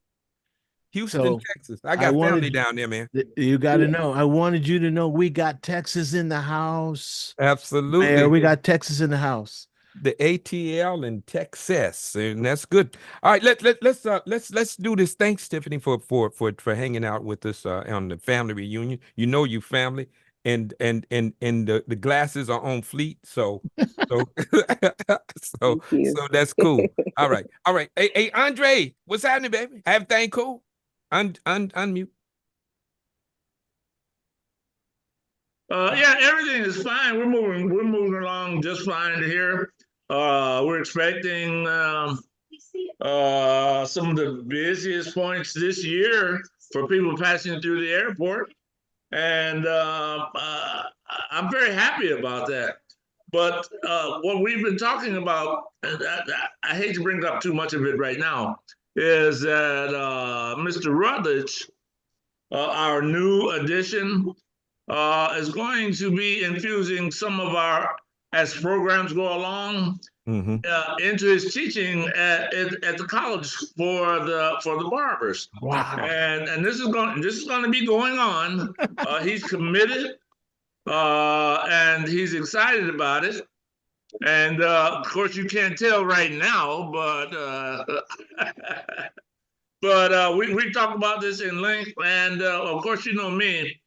Houston, Texas. I got family down there, man. You got to know. I wanted you to know we got Texas in the house. Absolutely. Yeah, we got Texas in the house. The ATL in Texas, and that's good. All right, let's do this. Thanks, Tiffany, for hanging out with us on the family reunion. You know, you family, and the glasses are on fleet, so that's cool. All right. Hey, Andre, what's happening, baby? Everything cool? Unmute. Yeah, everything is fine. We're moving along just fine here. We're expecting some of the busiest points this year for people passing through the airport, and I'm very happy about that. But what we've been talking about, I hate to bring up too much of it right now, is that Mr. Rutledge, our new addition, is going to be infusing some of our, as programs go along, into his teaching at the college for the barbers. Wow. And this is going to be going on. He's committed, and he's excited about it. And of course, you can't tell right now, but we talked about this in length. And of course, you know me.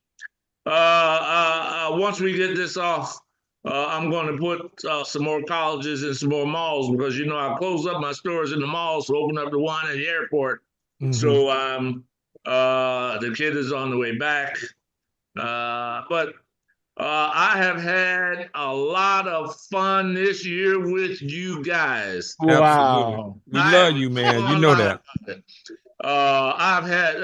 Once we get this off, I'm going to put some more colleges and some more malls, because I closed up my stores in the malls to open up the one at the airport. So the kid is on the way back. But I have had a lot of fun this year with you guys. Wow. We love you, man. You know that. I've had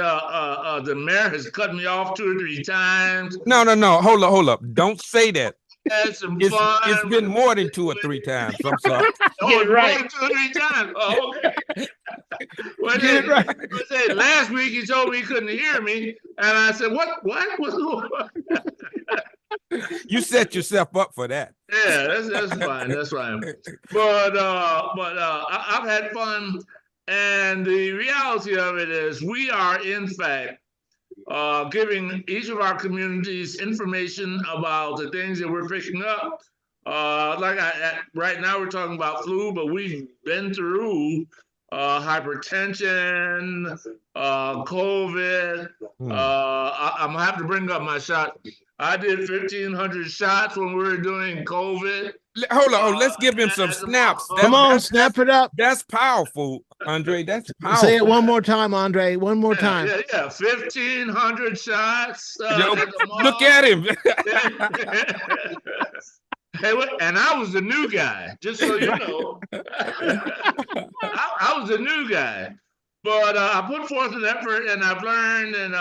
the mayor has cut me off 2 or 3 times. No. Hold up. Don't say that. Had some fun. It's been more than 2 or 3 times. I'm sorry. Get right. More than 2 or 3 times. Oh, okay. Well, Get right. Last week he told me he couldn't hear me, and I said, "What? What's going on?" You set yourself up for that. Yeah, that's fine. That's fine. But I've had fun, and the reality of it is, we are in fact giving each of our communities information about the things that we're picking up. Right now we're talking about flu, but we've been through hypertension, COVID. I'm gonna have to bring up my shot. I did 1,500 shots when we were doing COVID. Hold on, let's give him some snaps. Come on, snap it up. That's powerful, Andre. That's powerful. Say it one more time, Andre. One more time. Yeah. 1,500 shots. Look at him. Hey, and I was the new guy, just so you know. I was the new guy, but I put forth an effort, and I've learned, and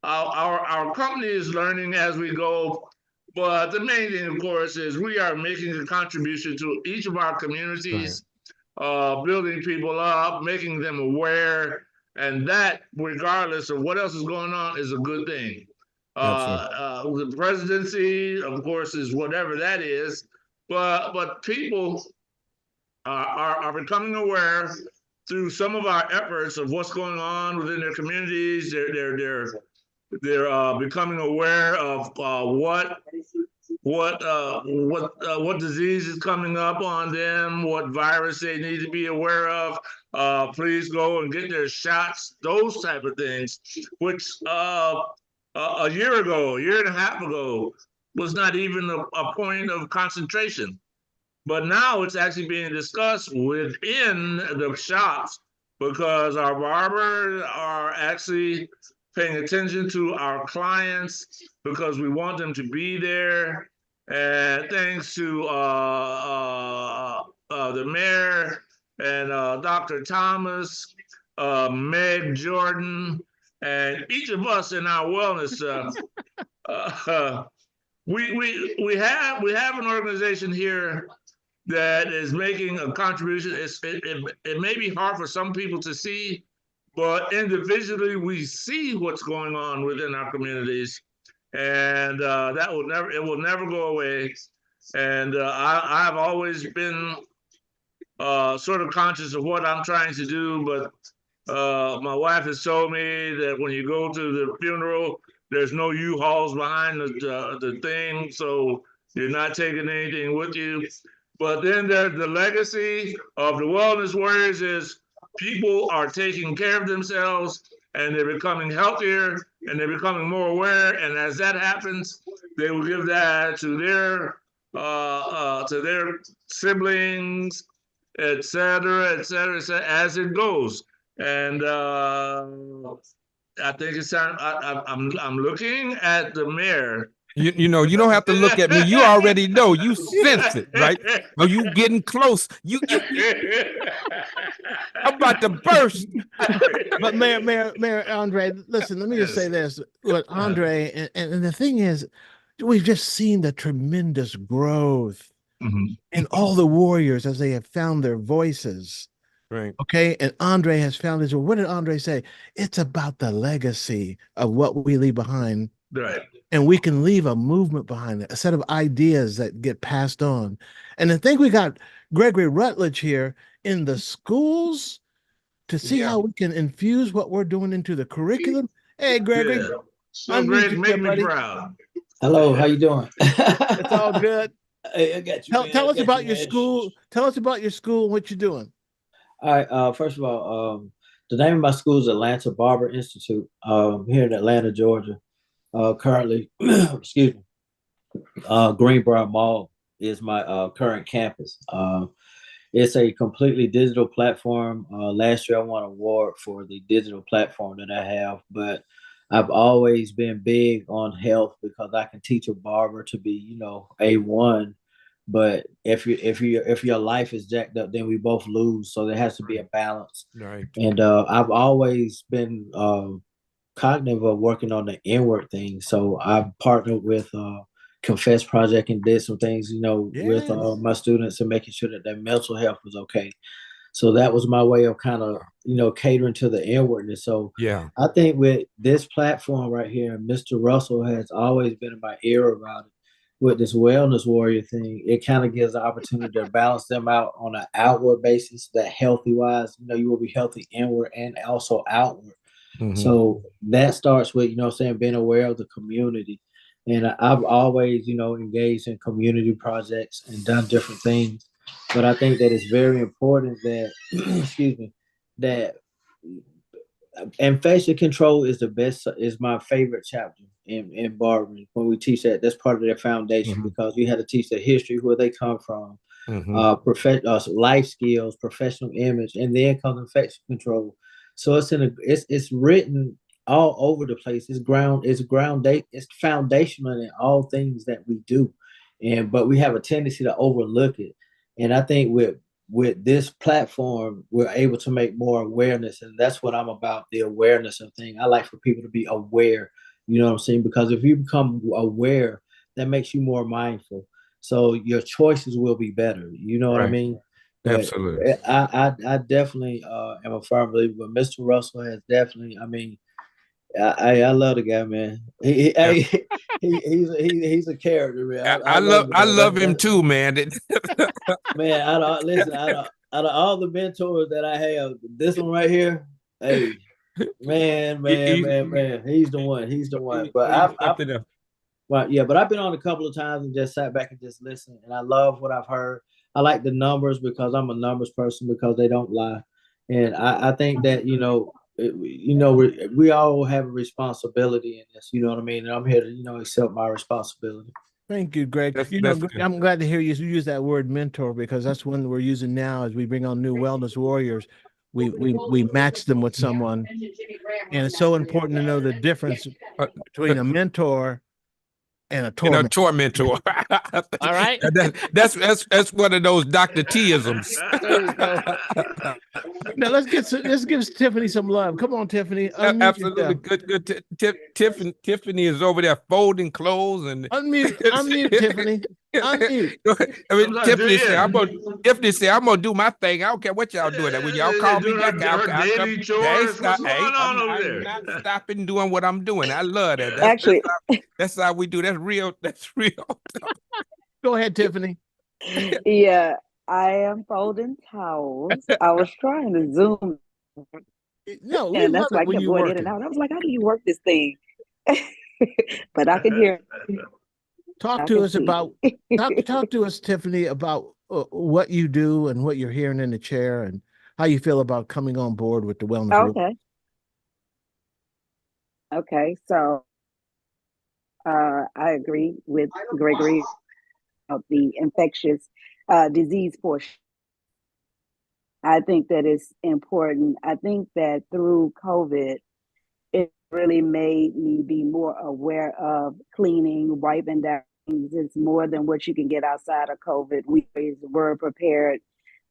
our company is learning as we go. But the main thing, of course, is we are making a contribution to each of our communities, building people up, making them aware, and that, regardless of what else is going on, is a good thing. The presidency, of course, is whatever that is, but people are becoming aware through some of our efforts of what's going on within their communities. They're becoming aware of what disease is coming up on them, what virus they need to be aware of. Please go and get their shots, those type of things, which a year and a half ago, was not even a point of concentration. But now it's actually being discussed within the shops, because our barbers are actually paying attention to our clients, because we want them to be there. And thanks to the mayor and Dr. Thomas, Meg Jordan, and each of us in our wellness, we have an organization here that is making a contribution. It may be hard for some people to see, but individually we see what's going on within our communities, and it will never go away. And I've always been sort of conscious of what I'm trying to do, but my wife has told me that when you go to the funeral, there's no U-Hauls behind the thing, so you're not taking anything with you. But then there's the legacy of the Wellness Warriors is people are taking care of themselves, and they're becoming healthier, and they're becoming more aware. And as that happens, they will give that to their siblings, et cetera, as it goes. And I think it's time. I'm looking at the mayor. You know, you don't have to look at me. You already know. You sense it, right? Are you getting close? I'm about to burst. But Mayor Andre, listen, let me just say this. Look, Andre, and the thing is, we've just seen the tremendous growth in all the warriors as they have found their voices. Right. Okay. And Andre has found his. What did Andre say? It's about the legacy of what we leave behind. Right. and we can leave a movement behind it, a set of ideas that get passed on. And I think we got Gregory Rutledge here in the schools to see Yeah. how we can infuse what we're doing into the curriculum. Hey, Gregory, Yeah. So unmute Greg, yourself, make me buddy. proud. Hello, how you doing? It's all good. I got you, man. Tell I us got about you, your man. school. Tell us about your school and what you're doing. All right. First of all, the name of my school is Atlanta Barber Institute. Here in Atlanta, Georgia. Currently, excuse me. Greenbrier Mall is my current campus. It's a completely digital platform. Last year, I won an award for the digital platform that I have, but I've always been big on health because I can teach a barber to be, A1. But if your life is jacked up, then we both lose. So there has to be a balance. Right. And I've always been cognitive of working on the inward thing. So I've partnered with Confess Project and did some things, with my students and making sure that their mental health was okay. So that was my way of kind of, catering to the inwardness. So Yeah. I think with this platform right here, Mr. Russell has always been in my ear about it. With this wellness warrior thing, it kind of gives the opportunity to balance them out on an outward basis, that healthy wise, you will be healthy inward and also outward. Mhm. So that starts with, being aware of the community. And I've always, engaged in community projects and done different things. But I think that it's very important that, excuse me, that infection control is is my favorite chapter in barbering. When we teach that's part of their foundation, because you had to teach the history, where they come from, life skills, professional image, and then comes infection control. So it's written all over the place. It's foundational in all things that we do, but we have a tendency to overlook it. And I think with this platform, we're able to make more awareness, and that's what I'm about, the awareness of things. I like for people to be aware, you know what I'm saying? Because if you become aware, that makes you more mindful. So your choices will be better. You know what I Right. mean? But Absolutely. I definitely am a firm believer, but Mr. Russell has definitely, I love the guy, man. He's a character, man. I love him too, man. Man, out of all the mentors that I have, this one right here, hey, man, he's the one. He's the one. But but I've been on a couple of times and just sat back and just listened, and I love what I've heard. I like the numbers because I'm a numbers person, because they don't lie, and I think that we all have a responsibility in this. You know what I mean? And I'm here to accept my responsibility. Thank you, Greg. I'm glad to hear you use that word mentor, because that's one we're using now as we bring on new wellness warriors. We match them with someone, and it's so important to know the difference between a mentor and a tormentor. All right. That's one of those Dr. T-isms. Now let's give Tiffany some love. Come on, Tiffany. Absolutely. Good. Tiffany is over there folding clothes and unmute Tiffany. Unmute. Tiffany said, I'm gonna do my thing. I don't care what y'all doing. When y'all call me back, I'm not stopping doing what I'm doing. I love that. That's how we do. That's real. Go ahead, Tiffany. Yeah, I am folding towels. I was trying to Zoom. No, and that's why I kept going in and out. I was like, how do you work this thing? But I can hear. Talk to us, Tiffany, about what you do and what you're hearing in the chair, and how you feel about coming on board with the wellness. Okay. So I agree with Gregory about the infectious disease portion. I think that it's important. I think that through COVID, it really made me be more aware of cleaning, wiping down things. It's more than what you can get outside of COVID. We were prepared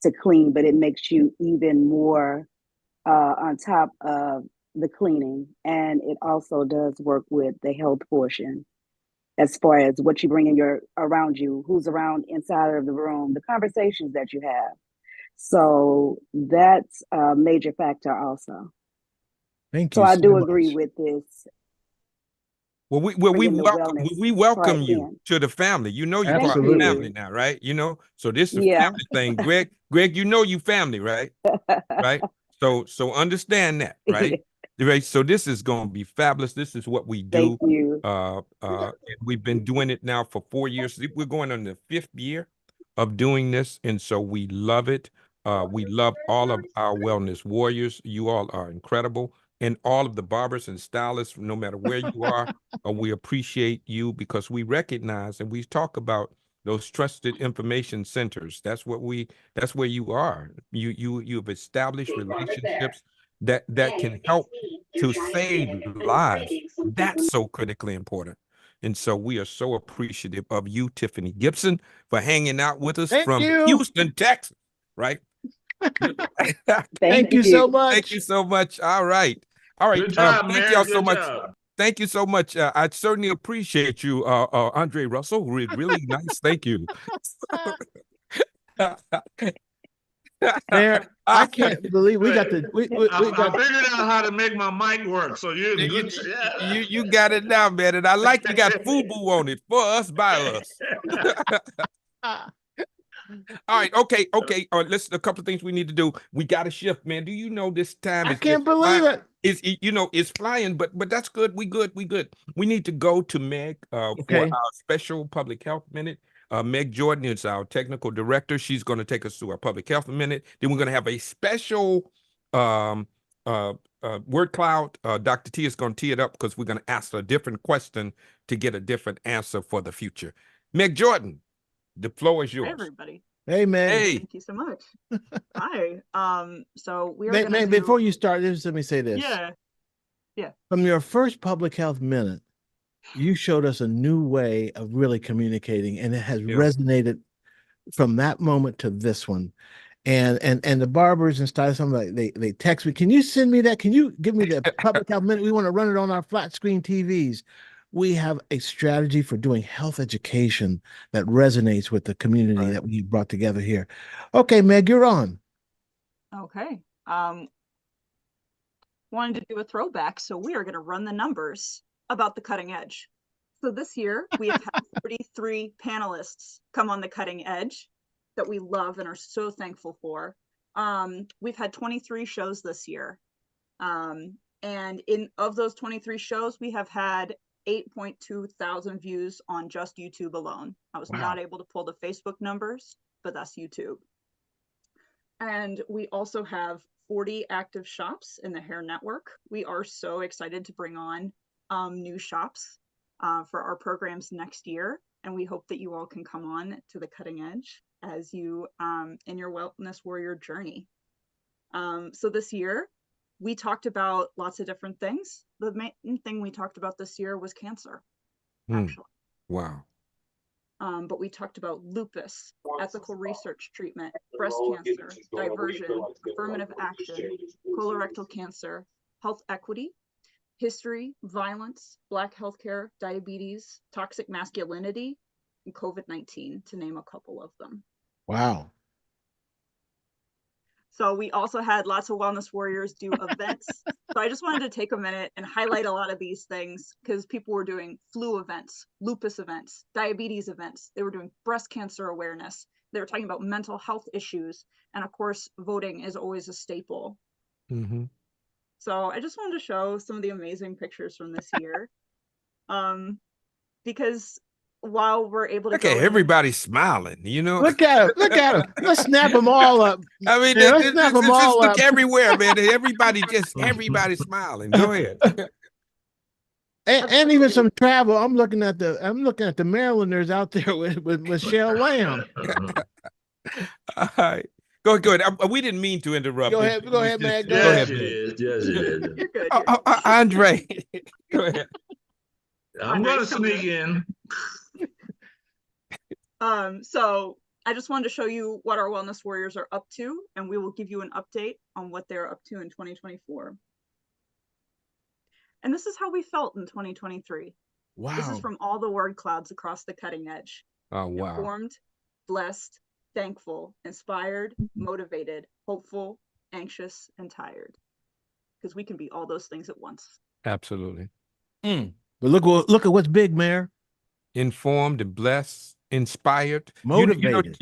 to clean, but it makes you even more on top of the cleaning. And it also does work with the health portion, as far as what you bring in around you, who's around inside of the room, the conversations that you have. So that's a major factor also. Thank you. So I do agree with this. Well, we bringing the wellness welcome part you in. to the family. You know you're Thank part of the you. family now, right? You know, so this is a Yeah. family thing. Greg, you know you family, right? Right. So understand that, right? Right. So this is going to be fabulous. This is what we do. Thank you. And we've been doing it now for 4 years. We're going on the 5th year of doing this, and so we love it. We love all of our wellness warriors. You all are incredible, and all of the barbers and stylists, no matter where you are. We appreciate you because we recognize and we talk about those trusted information centers. That's where you are. You've established relationships that can help to save lives. That's so critically important. And so we are so appreciative of you, Tiffany Gibson, for hanging out with us Thank from you. Houston, Texas, right? Thank you so much. Thank you so much. All right. Good job, thank man. y'all so Good much. job. Thank you so much. I certainly appreciate you, Andre Russell. Really nice. Thank you. Mayor, I can't believe we got the I figured out how to make my mic work. So you're good. You got it now, man. And I like you got FUBU on it, for us, by us. All right, okay. All right, listen, a couple of things we need to do. We got to shift, man. Do you know this time? I can't believe it. It's flying, but that's good. We good. We need to go to Meg for our special public health minute. Meg Jordan is our technical director. She's going to take us through our public health minute. Then we're going to have a special word cloud. Dr. T is going to tee it up because we're going to ask a different question to get a different answer for the future. Meg Jordan, the floor is yours. Hi, everybody. Hey, Meg. Hey. Thank you so much. Hi. So we are Meg, gonna before you start, just let me say this. Yeah. From your first public health minute, you showed us a new way of really communicating, and it has resonated from that moment to this one. And the barbers and stylists, they text me, can you send me that? Can you give me the public health minute? We want to run it on our flat screen TVs. We have a strategy for doing health education that resonates with the community that we brought together here. Okay, Meg, you're on. Okay. Wanted to do a throwback, so we are going to run the numbers about the cutting edge. So this year we have had 33 panelists come on the cutting edge that we love and are so thankful for. We've had 23 shows this year. And of those 23 shows, we have had 8.2 thousand views on just YouTube alone. I was not able to pull the Facebook numbers, but that's YouTube. And we also have 40 active shops in the hair network. We are so excited to bring on new shops for our programs next year. And we hope that you all can come on to the cutting edge as you in your wellness warrior journey. So this year, we talked about lots of different things. The main thing we talked about this year was cancer, actually. Wow. But we talked about lupus, ethical research treatment, breast cancer, diversion, affirmative action, colorectal cancer, health equity, history, violence, Black healthcare, diabetes, toxic masculinity, and COVID-19, to name a couple of them. Wow. So we also had lots of wellness warriors do events. So I just wanted to take a minute and highlight a lot of these things because people were doing flu events, lupus events, diabetes events. They were doing breast cancer awareness. They were talking about mental health issues. And of course, voting is always a staple. So I just wanted to show some of the amazing pictures from this year. Because while we're able to everybody's smiling, you know. Look at him. Let's snap them all up. I mean, let's snap them all look up. everywhere, man. Everybody's smiling. Go ahead. and even some travel. I'm looking at the Marylanders out there with Michelle Lamb. All right. Go ahead. We didn't mean to interrupt. Go ahead, man. Go Yes, ahead. it is. Yes, it is. You're good. Andre, go ahead. I'm going to sneak in. So I just wanted to show you what our wellness warriors are up to, and we will give you an update on what they're up to in 2024. And this is how we felt in 2023. Wow. This is from all the word clouds across the cutting edge. Oh, wow. Informed, blessed, thankful, inspired, motivated, hopeful, anxious, and tired. Because we can be all those things at once. Absolutely. But look at what's big, Mayor. Informed and blessed, inspired, Motivated.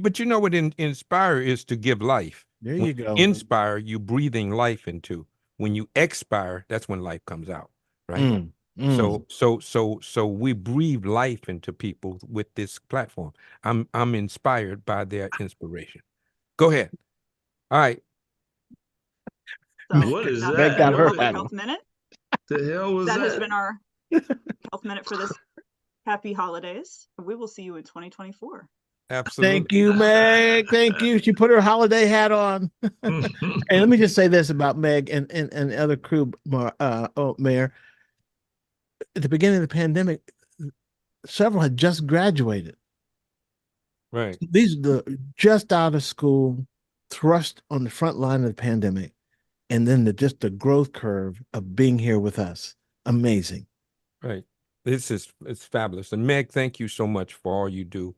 But you know what inspire is to give life. There When you go. Inspire, you breathing life into. When you expire, that's when life comes out, right? So we breathe life into people with this platform. I'm inspired by their inspiration. Go ahead. All right. So What is that's that? been our What Public Health Minute. the hell was That that? has been our Health Minute for this year. Happy holidays. We will see you in 2024. Absolutely. Thank you, Meg. Thank you. She put her holiday hat on. And let me just say this about Meg and the other crew, Mayor. At the beginning of the pandemic, several had just graduated. Right. These are the just out of school, thrust on the front line of the pandemic, and then just the growth curve of being here with us. Amazing. Right. It's fabulous. And Meg, thank you so much for all you do,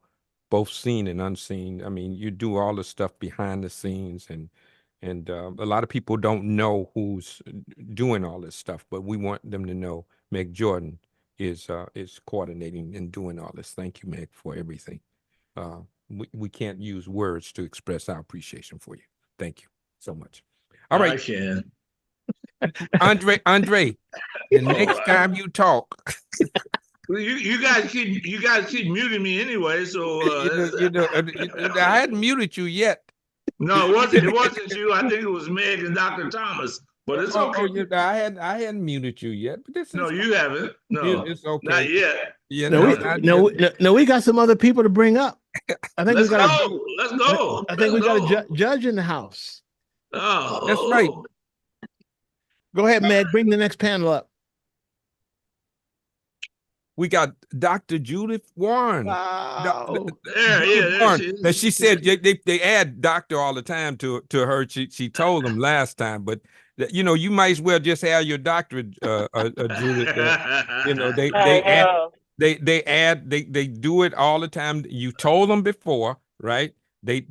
both seen and unseen. I mean, you do all the stuff behind the scenes, and a lot of people don't know who's doing all this stuff, but we want them to know Meg Jordan is coordinating and doing all this. Thank you, Meg, for everything. We can't use words to express our appreciation for you. Thank you so much. All right. I can. Andre, the next time you talk. You guys keep muting me anyway, so I hadn't muted you yet. No, it wasn't you. I think it was Meg and Dr. Thomas. But it's okay. I hadn't muted you yet. But this no, you haven't. No, it's okay. Not yet. Yeah, no, we got some other people to bring up. I think Let's go. Let's go. I think we got a judge in the house. Oh, that's right. Go ahead, Meg. Bring the next panel up. We got Dr. Judith Warren. Wow. Now she said they add doctor all the time to her. She told them last time, but you might as well just have your doctorate, Judith. They do it all the time. You told them before, right? You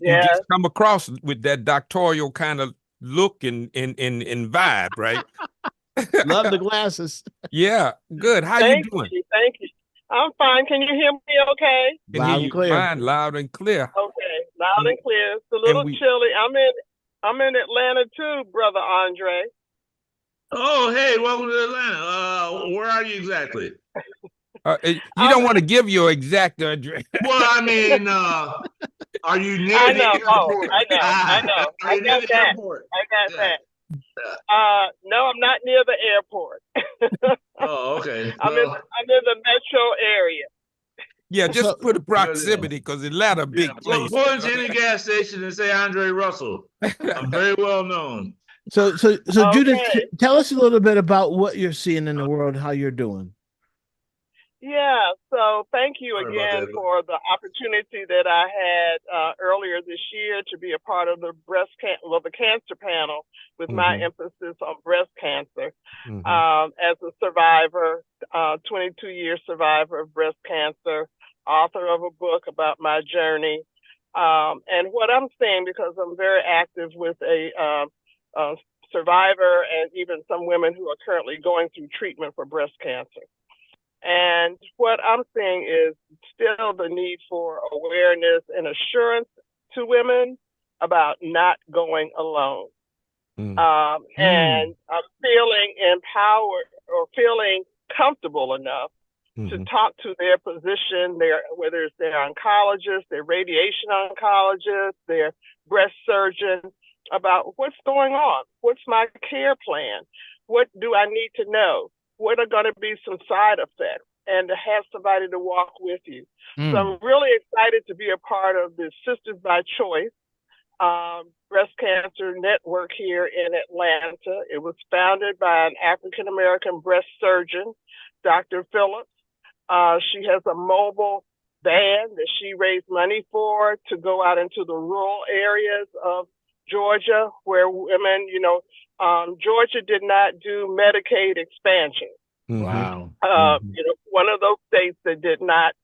just come across with that doctoral kind of look and vibe, right? Love the glasses. Yeah, good. How you doing? Thank you. I'm fine. Can you hear me okay? Loud and clear. Fine, loud and clear. Okay, loud and clear. It's a little chilly. I'm in Atlanta too, Brother Andre. Oh, hey, welcome to Atlanta. Where are you exactly? You don't want to give your exact address. Well, I mean, are you near I the know. airport? I know. I got that. I got that. No, I'm not near the airport. Oh, okay. I'm in the metro area. Yeah, just put a proximity because Atlanta a big place. Pull into any gas station and say Andre Russell. I'm very well known. So Judith, tell us a little bit about what you're seeing in the world, how you're doing. Yeah, so thank you again for the opportunity that I had earlier this year to be a part of the the cancer panel with my emphasis on breast cancer. As a survivor, 22-year survivor of breast cancer, author of a book about my journey. And what I'm saying, because I'm very active with a survivor and even some women who are currently going through treatment for breast cancer. And what I'm saying is still the need for awareness and assurance to women about not going alone. And I'm feeling empowered or feeling comfortable enough to talk to their physician, whether it's their oncologist, their radiation oncologist, their breast surgeon, about what's going on. What's my care plan? What do I need to know? What are going to be some side effects, and to have somebody to walk with you. So I'm really excited to be a part of the Sisters by Choice breast cancer network here in Atlanta. It was founded by an African-American breast surgeon, Dr. Phillips. She has a mobile van that she raised money for to go out into the rural areas of Georgia where women, Georgia did not do Medicaid expansion. Wow. One of those states that did not,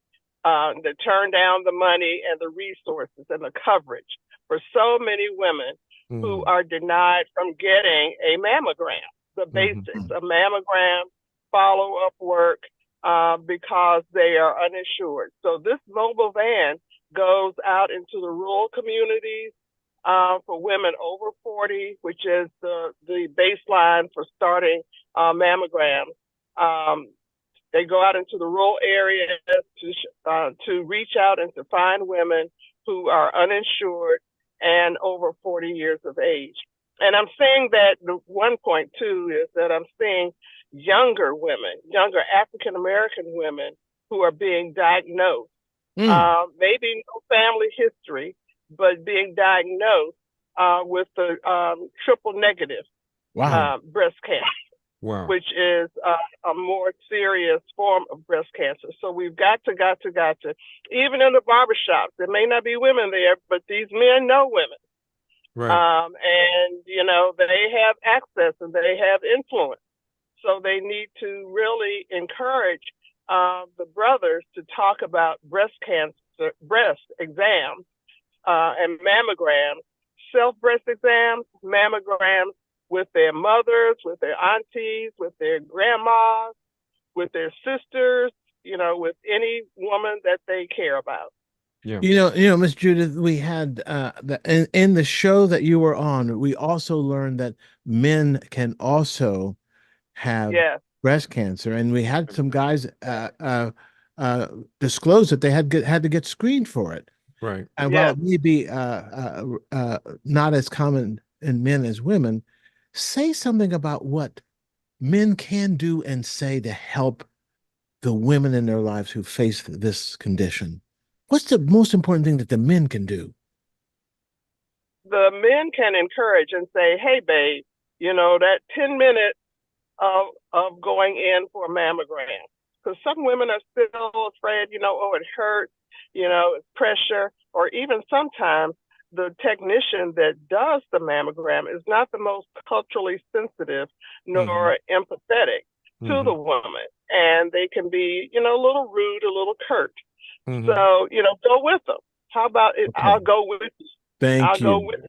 that turned down the money and the resources and the coverage for so many women who are denied from getting a mammogram, the basics, a mammogram, follow-up work because they are uninsured. So this mobile van goes out into the rural communities for women over 40, which is the baseline for starting mammograms. They go out into the rural areas to reach out and to find women who are uninsured and over 40 years of age. And I'm saying that the one point too is that I'm seeing younger women, younger African American women who are being diagnosed, maybe no family history, but being diagnosed with the triple negative breast cancer. Wow. Which is a more serious form of breast cancer. So we've got to, even in the barbershops, there may not be women there, but these men know women. Right. And, you know, they have access and they have influence. So they need to really encourage the brothers to talk about breast exams and mammograms, self-breast exams, mammograms, with their mothers, with their aunties, with their grandmas, with their sisters, you know, with any woman that they care about. Yeah. You know, Miss Judith, we had in the show that you were on, we also learned that men can also have breast cancer, and we had some guys disclose that they had to get screened for it. Right. And while it may be not as common in men as women, say something about what men can do and say to help the women in their lives who face this condition. What's the most important thing that the men can do? The men can encourage and say, hey, babe, you know, that 10 minutes of going in for a mammogram. Because some women are still afraid, you know, oh, it hurts, you know, it's pressure, or even sometimes the technician that does the mammogram is not the most culturally sensitive nor empathetic to the woman. And they can be, you know, a little rude, a little curt. So, you know, go with them. How about it? Okay. I'll go with you. Thank you. Go with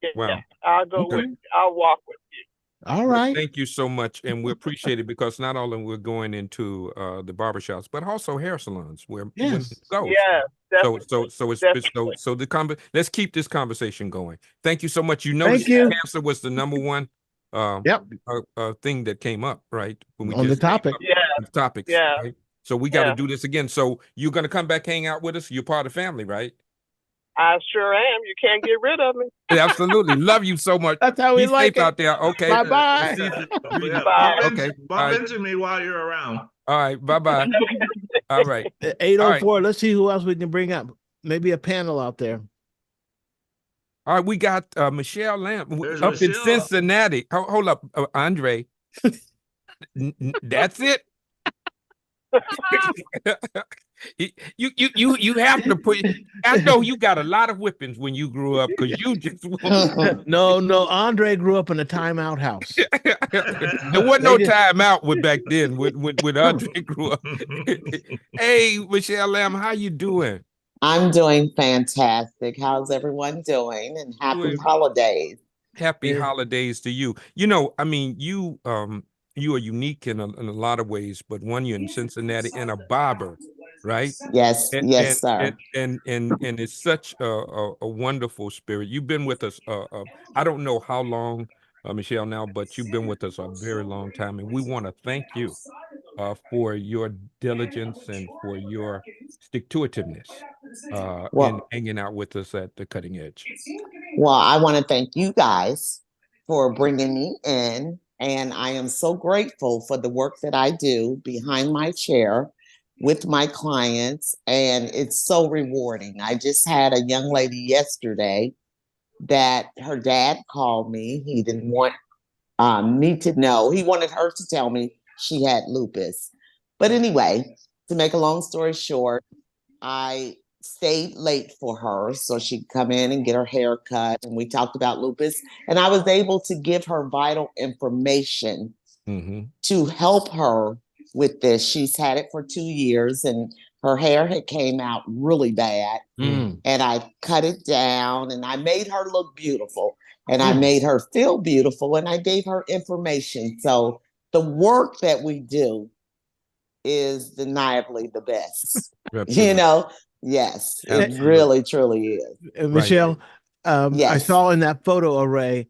you. Wow. I'll go with you. I'll walk with you. All right. Thank you so much. And we appreciate it because not only we're going into the barbershops, but also hair salons where women go. Yeah. So let's keep this conversation going. Thank you so much. You know, Thank you. cancer was the number one thing that came up, right? When we On the topic. the topics. Yeah. Right? So we got to do this again. So you're going to come back, hang out with us. You're part of the family, right? I sure am. You can't get rid of me. Absolutely. Love you so much. That's how we Be like safe it. out there. Okay. Bye-bye. Okay. Bump into me while you're around. All right. Bye-bye. All right. 804. Let's see who else we can bring up. Maybe a panel out there. All right. We got Michelle Lamb There's up in Michelle. Cincinnati. Hold up, Andre. That's it. You have to put. I know you got a lot of whippings when you grew up because you just No, Andre grew up in a timeout house. there wasn't no timeout with back then when Andre grew up. Hey, Michelle Lamb, how you doing? I'm doing fantastic. How's everyone doing? And happy holidays. Happy holidays to you. You know, I mean, you are unique in a lot of ways, but one, you're in Cincinnati and a barber, right? Yes, yes, sir. And it's such a wonderful spirit. You've been with us. I don't know how long, Michelle, now, but you've been with us a very long time, and we want to thank you for your diligence and for your stick-to-itiveness in hanging out with us at the Cutting Edge. Well, I want to thank you guys for bringing me in. And I am so grateful for the work that I do behind my chair with my clients. And it's so rewarding. I just had a young lady yesterday that her dad called me. He didn't want me to know. He wanted her to tell me she had lupus. But anyway, to make a long story short, I stayed late for her so she'd come in and get her hair cut, and we talked about lupus, and I was able to give her vital information to help her with this. She's had it for 2 years, and her hair had came out really bad, and I cut it down, and I made her look beautiful, and I made her feel beautiful, and I gave her information. So the work that we do is deniably the best. Absolutely. You know, yes, it Absolutely. really, truly is. Michelle, I Yes. saw in that photo array,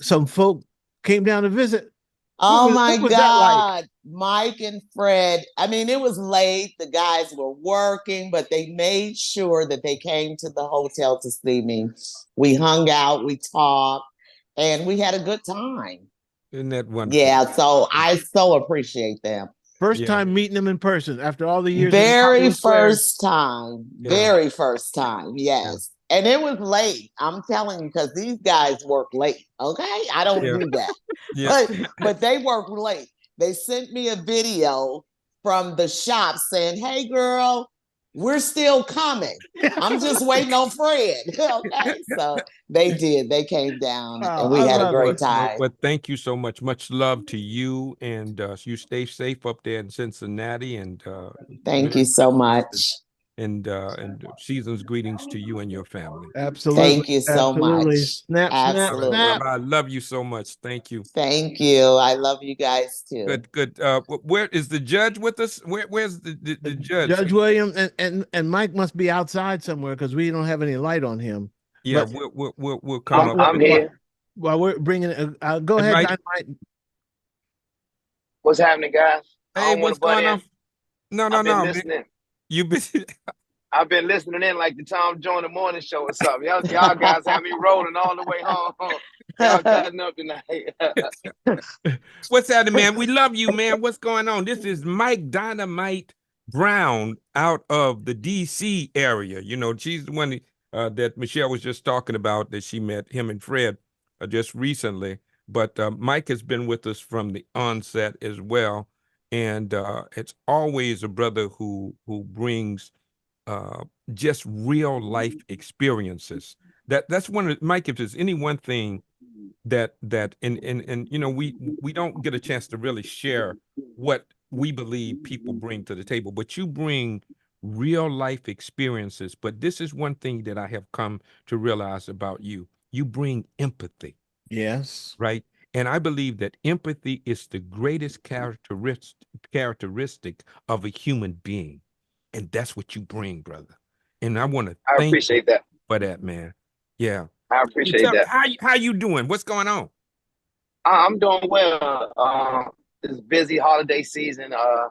some folk came down to visit. Oh my what was that like? God, Mike and Fred. I mean, it was late. The guys were working, but they made sure that they came to the hotel to see me. We hung out, we talked, and we had a good time. Isn't that wonderful? Yeah, so I so appreciate them. First Yeah. time meeting them in person after all the years. Very first time. Yeah. Very first time. Yes. And it was late. I'm telling you, because these guys work late. Okay. I don't Yeah. do that. Yeah. But they work late. They sent me a video from the shop saying, "Hey girl, we're still coming. I'm just waiting on Fred." Okay. So they did. They came down and we I had a love great it. time. But thank you so much. Much love to you, and you stay safe up there in Cincinnati. And Thank you so much. And season's greetings to you and your family. Absolutely. Thank you so Absolutely. much. Snap, Absolutely. snap, snap. I love you so much. Thank you. Thank you. I love you guys too. Good. Where is the judge with us? Where's the judge? Judge William and Mike must be outside somewhere because we don't have any light on him. Yeah, But we'll come up. I'm here. while we're bringing it, go And ahead, Mike- Dynamite. What's happening, guys? I Hey, don't wanna what's butt going in. on? No, I've been man. listening. You been I've been listening in like the Tom Joyner morning show or something. Y'all guys have me rolling all the way home. Y'all cutting up tonight. What's happening, man? We love you, man. What's going on? This is Mike Dynamite Brown out of the DC area. You know, she's the one that Michelle was just talking about, that she met him and Fred just recently. But Mike has been with us from the onset as well. And it's always a brother who brings just real life experiences. That's one of Mike, if there's any one thing that and you know, we don't get a chance to really share what we believe people bring to the table, but you bring real life experiences. But this is one thing that I have come to realize about you. You bring empathy. Yes. Right. And I believe that empathy is the greatest characteristic of a human being. And that's what you bring, brother. And I want to thank appreciate you that. for that, man. Yeah. I appreciate Tell me, that. how you doing? What's going on? I'm doing well. It's busy holiday season. I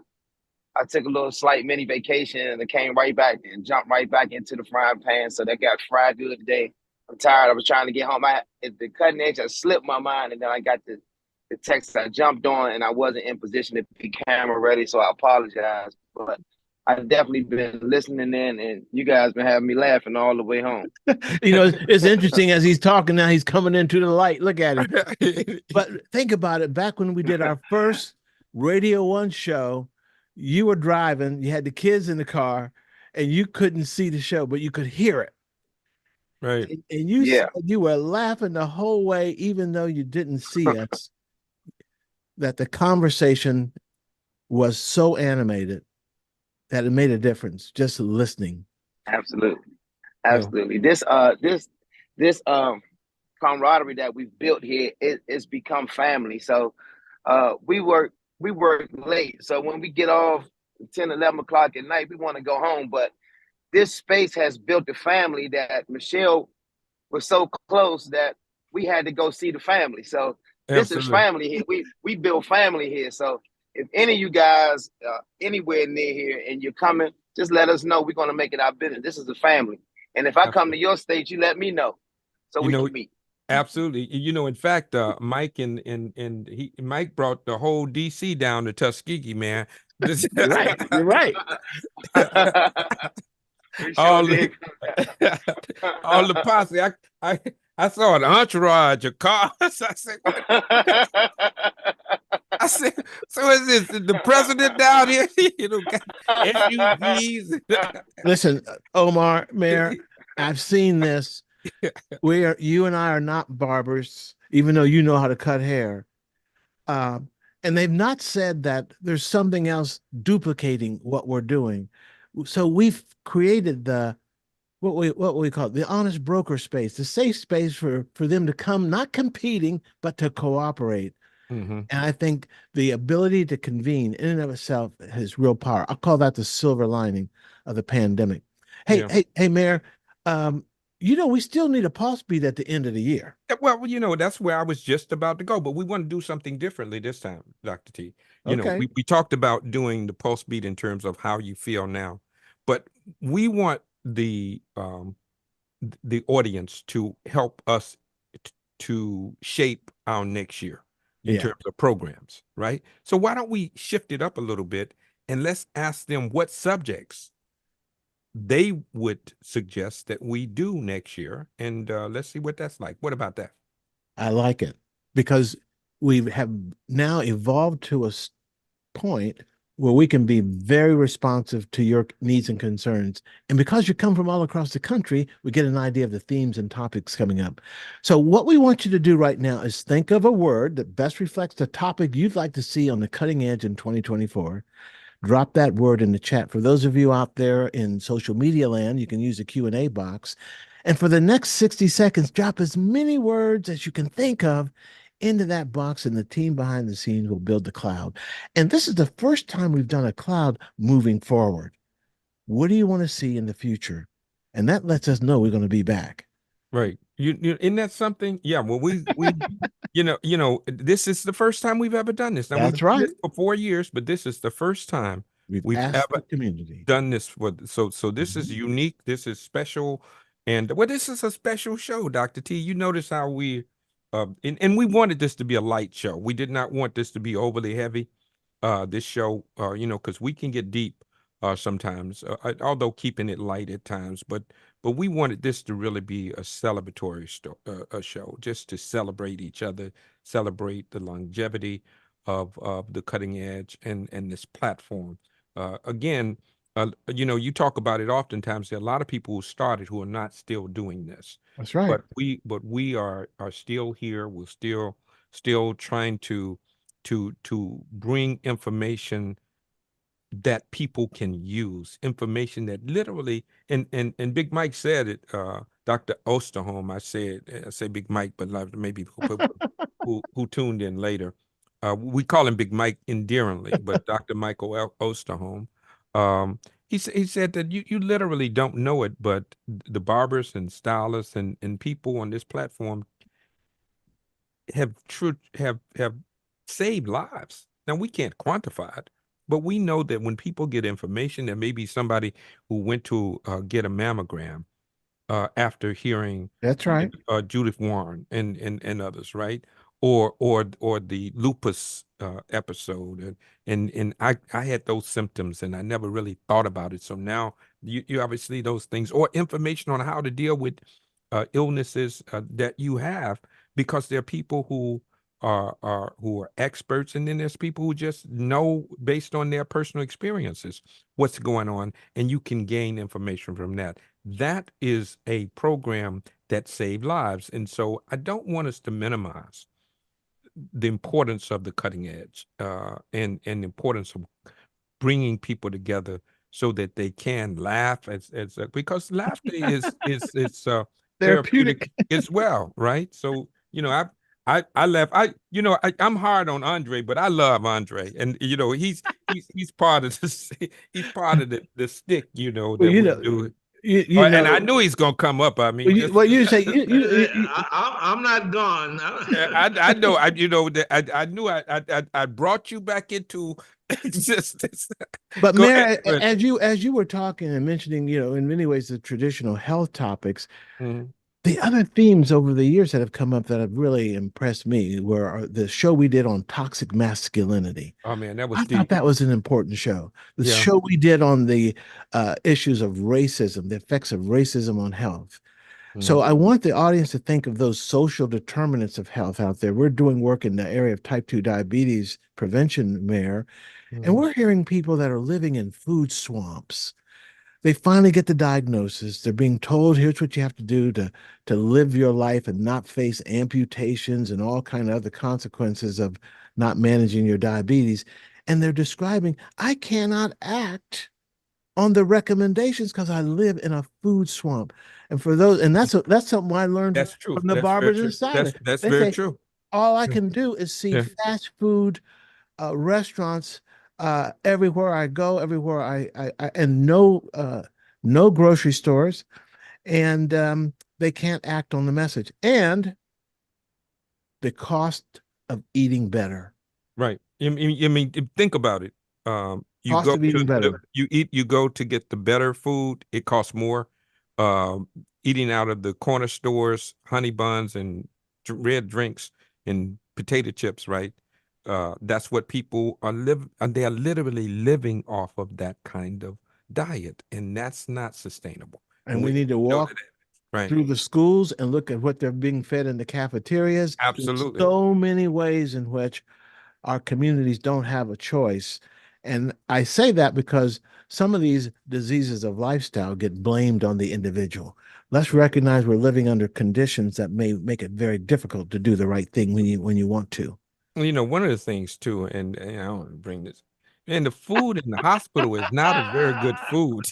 took a little slight mini vacation and I came right back and jumped right back into the frying pan. So that got fried good today. I'm tired. I was trying to get home. The cutting edge has slipped my mind, and then I got the text I jumped on, and I wasn't in position to be camera ready, so I apologize. But I've definitely been listening in, and you guys been having me laughing all the way home. You know, it's interesting as he's talking now, he's coming into the light. Look at him. But think about it. Back when we did our first Radio 1 show, you were driving, you had the kids in the car, and you couldn't see the show, but you could hear it. Right. And you said you were laughing the whole way, even though you didn't see us, that the conversation was so animated that it made a difference just listening. Absolutely. This camaraderie that we've built here, it's become family. So we work late. So when we get off 10, 11 o'clock at night, we want to go home. But this space has built a family that Michelle was so close that we had to go see the family. So this is family here. We build family here. So if any of you guys anywhere near here and you're coming, just let us know. We're going to make it our business. This is a family. And if I come to your state, you let me know so we can meet. Absolutely. You know, in fact, Mike Mike brought the whole DC down to Tuskegee, man. You're right. All the posse. I saw an entourage of cars. I said, so is this the president down here? You know, SUVs. Listen, Omar, Mayor, I've seen this. You and I are not barbers, even though you know how to cut hair. And they've not said that there's something else duplicating what we're doing. So we've created what we call it, the honest broker space, the safe space for them to come, not competing, but to cooperate. And I think the ability to convene in and of itself has real power. I'll call that the silver lining of the pandemic. Hey, Yeah. hey, Mayor, we still need a pulse beat at the end of the year. Well, that's where I was just about to go, but we want to do something differently this time, Dr. T. Okay. We talked about doing the pulse beat in terms of how you feel now, but we want the audience to help us to shape our next year in Yeah. terms of programs, right? So why don't we shift it up a little bit and let's ask them what subjects they would suggest that we do next year, and let's see what that's like. What about that? I like it because we have now evolved to a point where we can be very responsive to your needs and concerns. And because you come from all across the country, we get an idea of the themes and topics coming up. So what we want you to do right now is think of a word that best reflects the topic you'd like to see on the cutting edge in 2024. Drop that word in the chat. For those of you out there in social media land, you can use the Q&A box. And for the next 60 seconds, drop as many words as you can think of into that box, and the team behind the scenes will build the cloud. And this is the first time we've done a cloud moving forward. What do you want to see in the future? And that lets us know we're going to be back. Right. Isn't that something? Yeah. Well, we this is the first time we've ever done this. Now, That's we've done right. this for 4 years, but this is the first time we've asked ever the community. done this for. So this is unique. This is special, and this is a special show, Dr. T. You notice how we, and we wanted this to be a light show. We did not want this to be overly heavy. This show, because we can get deep sometimes, although keeping it light at times. But we wanted this to really be a celebratory show, just to celebrate each other, celebrate the longevity of the cutting edge and this platform. Again, you talk about it oftentimes. There are a lot of people who started who are not still doing this. That's right. But we are still here. We're still trying to bring information that people can use, information that literally, and Big Mike said it, Dr. Osterholm, I say Big Mike, but maybe who tuned in later. We call him Big Mike endearingly, but Dr. Michael Osterholm, he said that you literally don't know it, but the barbers and stylists and people on this platform have saved lives. Now, we can't quantify it, but we know that when people get information, there may be somebody who went to get a mammogram after hearing That's right. Judith Warren and others, right? Or the lupus episode, and I had those symptoms and I never really thought about it. So now you obviously those things, or information on how to deal with illnesses that you have, because there are people who are experts, and then there's people who just know based on their personal experiences what's going on, and you can gain information from that. That is a program that saved lives. And so I don't want us to minimize the importance of the cutting edge and the importance of bringing people together so that they can laugh because laughter is therapeutic as well, right? So I laugh. I'm hard on Andre, but I love Andre, and he's part of he's part of the stick. That we do. And I knew he's gonna come up. I mean, I'm not gone. I know. I knew I brought you back into existence. But Mayor, as you were talking and mentioning, in many ways the traditional health topics. Mm-hmm. The other themes over the years that have come up that have really impressed me were the show we did on toxic masculinity. Oh man, that was I thought that was an important show. The show we did on the issues of racism, the effects of racism on health. Mm-hmm. So I want the audience to think of those social determinants of health out there. We're doing work in the area of type 2 diabetes prevention, Mayor, and we're hearing people that are living in food swamps. They finally get the diagnosis. They're being told, here's what you have to do to live your life and not face amputations and all kind of other consequences of not managing your diabetes. And they're describing, I cannot act on the recommendations because I live in a food swamp. And for those, and that's something I learned that's true. from the barbers inside. That's very true. all I can do is see Yeah. fast food restaurants everywhere I go, everywhere and no grocery stores, and they can't act on the message. And the cost of eating better. Right. I mean, think about it. You Cost go of eating to better. you go to get the better food. It costs more. Eating out of the corner stores, honey buns and red drinks and potato chips, right? That's what people are they are literally living off of that kind of diet, and that's not sustainable. And we need to know walk that, right? through the schools and look at what they're being fed in the cafeterias. There's Absolutely. so many ways in which our communities don't have a choice. And I say that because some of these diseases of lifestyle get blamed on the individual. Let's recognize we're living under conditions that may make it very difficult to do the right thing when you want to. You know, one of the things too, and I don't want to bring this, and the food in the hospital is not a very good food.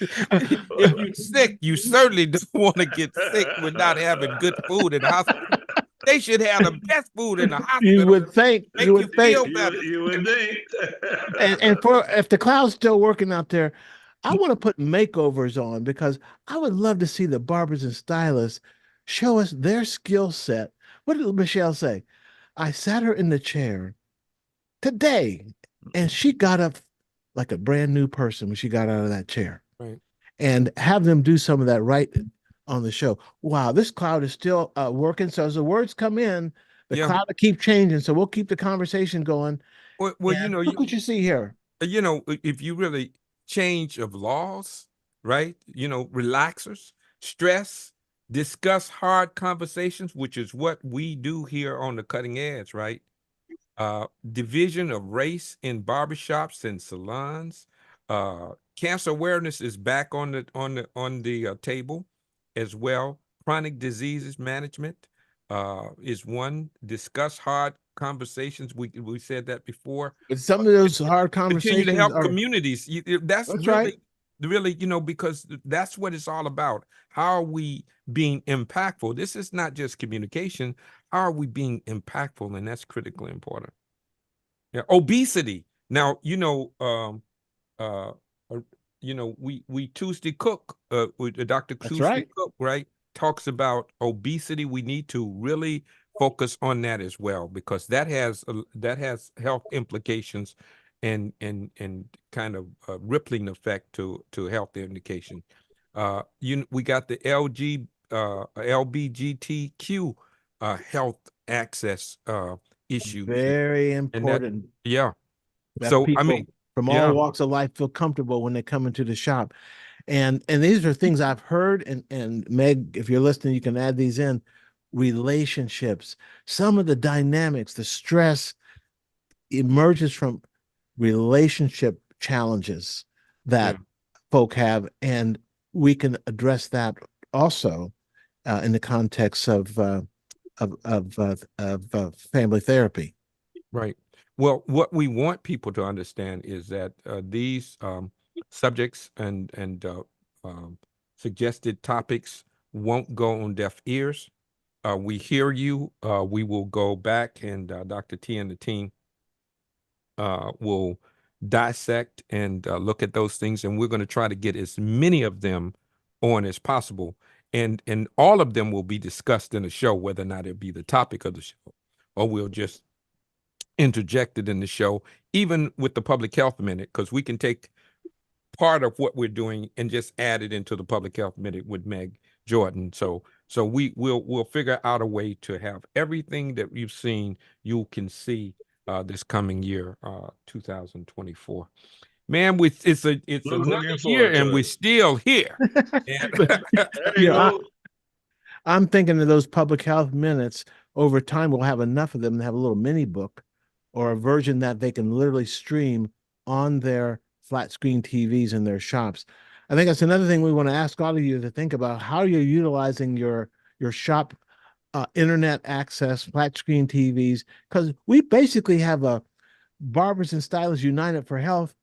If you're sick, you certainly don't want to get sick with not having good food in the hospital. They should have the best food in the hospital. You would think. Make You would think. feel better. You would think. And for if the cloud's still working out there, I want to put makeovers on because I would love to see the barbers and stylists show us their skill set. What did Michelle say? I sat her in the chair today, and she got up like a brand new person when she got out of that chair. Right. And have them do some of that right on the show. Wow, this cloud is still working. So as the words come in, the cloud will keep changing. So we'll keep the conversation going. Well, And you know, look what you see here. You know, if you really change of laws, right? You know, relaxers, stress, discuss hard conversations, which is what we do here on the cutting edge, right? Division of race in barbershops and salons. Cancer awareness is back on the table as well. Chronic diseases management is one. Discuss hard conversations. We said that before. But some of those hard conversations Continue to help are communities. That's really, right. really, you know, because that's what it's all about. How are we being impactful? This is not just communication. How are we being impactful? And that's critically important. Yeah, obesity. Now, you know, we Tuesday Cook, with Dr. Tuesday right. Cook, right, talks about obesity. We need to really focus on that as well, because that has health implications and kind of rippling effect to health indication. We got the LBGTQ health access issues. Very important. Yeah. That So I people mean, from yeah. all walks of life feel comfortable when they come into the shop. And these are things I've heard, and Meg, if you're listening, you can add these in. Relationships, some of the dynamics, the stress emerges from relationship challenges that folk have, and we can address that also in the context of family therapy. Right. Well, what we want people to understand is that these subjects and suggested topics won't go on deaf ears. We hear you. We will go back, and Dr. T and the team will dissect and look at those things, and we're going to try to get as many of them on as possible. And all of them will be discussed in the show, whether or not it be the topic of the show, or we'll just interject it in the show, even with the public health minute, because we can take part of what we're doing and just add it into the public health minute with Meg Jordan. So we'll figure out a way to have everything that you've seen, you can see this coming year, 2024. Man, it's another year and we're still here. I'm thinking of those public health minutes. Over time, we'll have enough of them to have a little mini book or a version that they can literally stream on their flat screen TVs in their shops. I think that's another thing we want to ask all of you to think about, how you're utilizing your shop internet access, flat screen TVs, because we basically have a Barbers and Stylists United for Health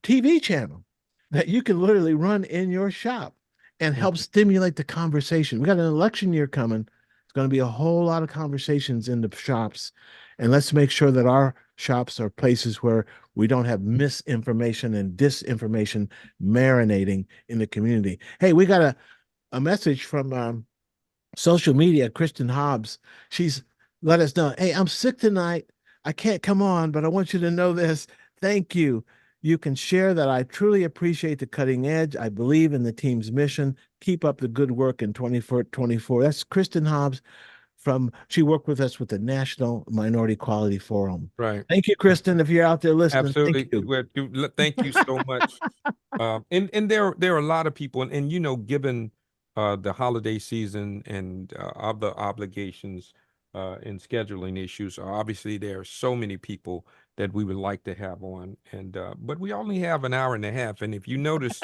TV channel that you can literally run in your shop and help stimulate the conversation. We got an election year coming, It's going to be a whole lot of conversations in the shops. And let's make sure that our shops are places where we don't have misinformation and disinformation marinating in the community. Hey, we got a message from social media, Kristen Hobbs. She's let us know, hey, I'm sick tonight. I can't come on, but I want you to know this. Thank you. You can share that I truly appreciate the cutting edge. I believe in the team's mission. Keep up the good work in 2024. That's Kristen Hobbs she worked with us with the National Minority Quality Forum. Right. Thank you, Kristen, if you're out there listening. Absolutely. Thank you. Well, thank you so much. And there are a lot of people, and you know, given the holiday season and other obligations and scheduling issues, obviously there are so many people that we would like to have on, and but we only have an hour and a half. And if you notice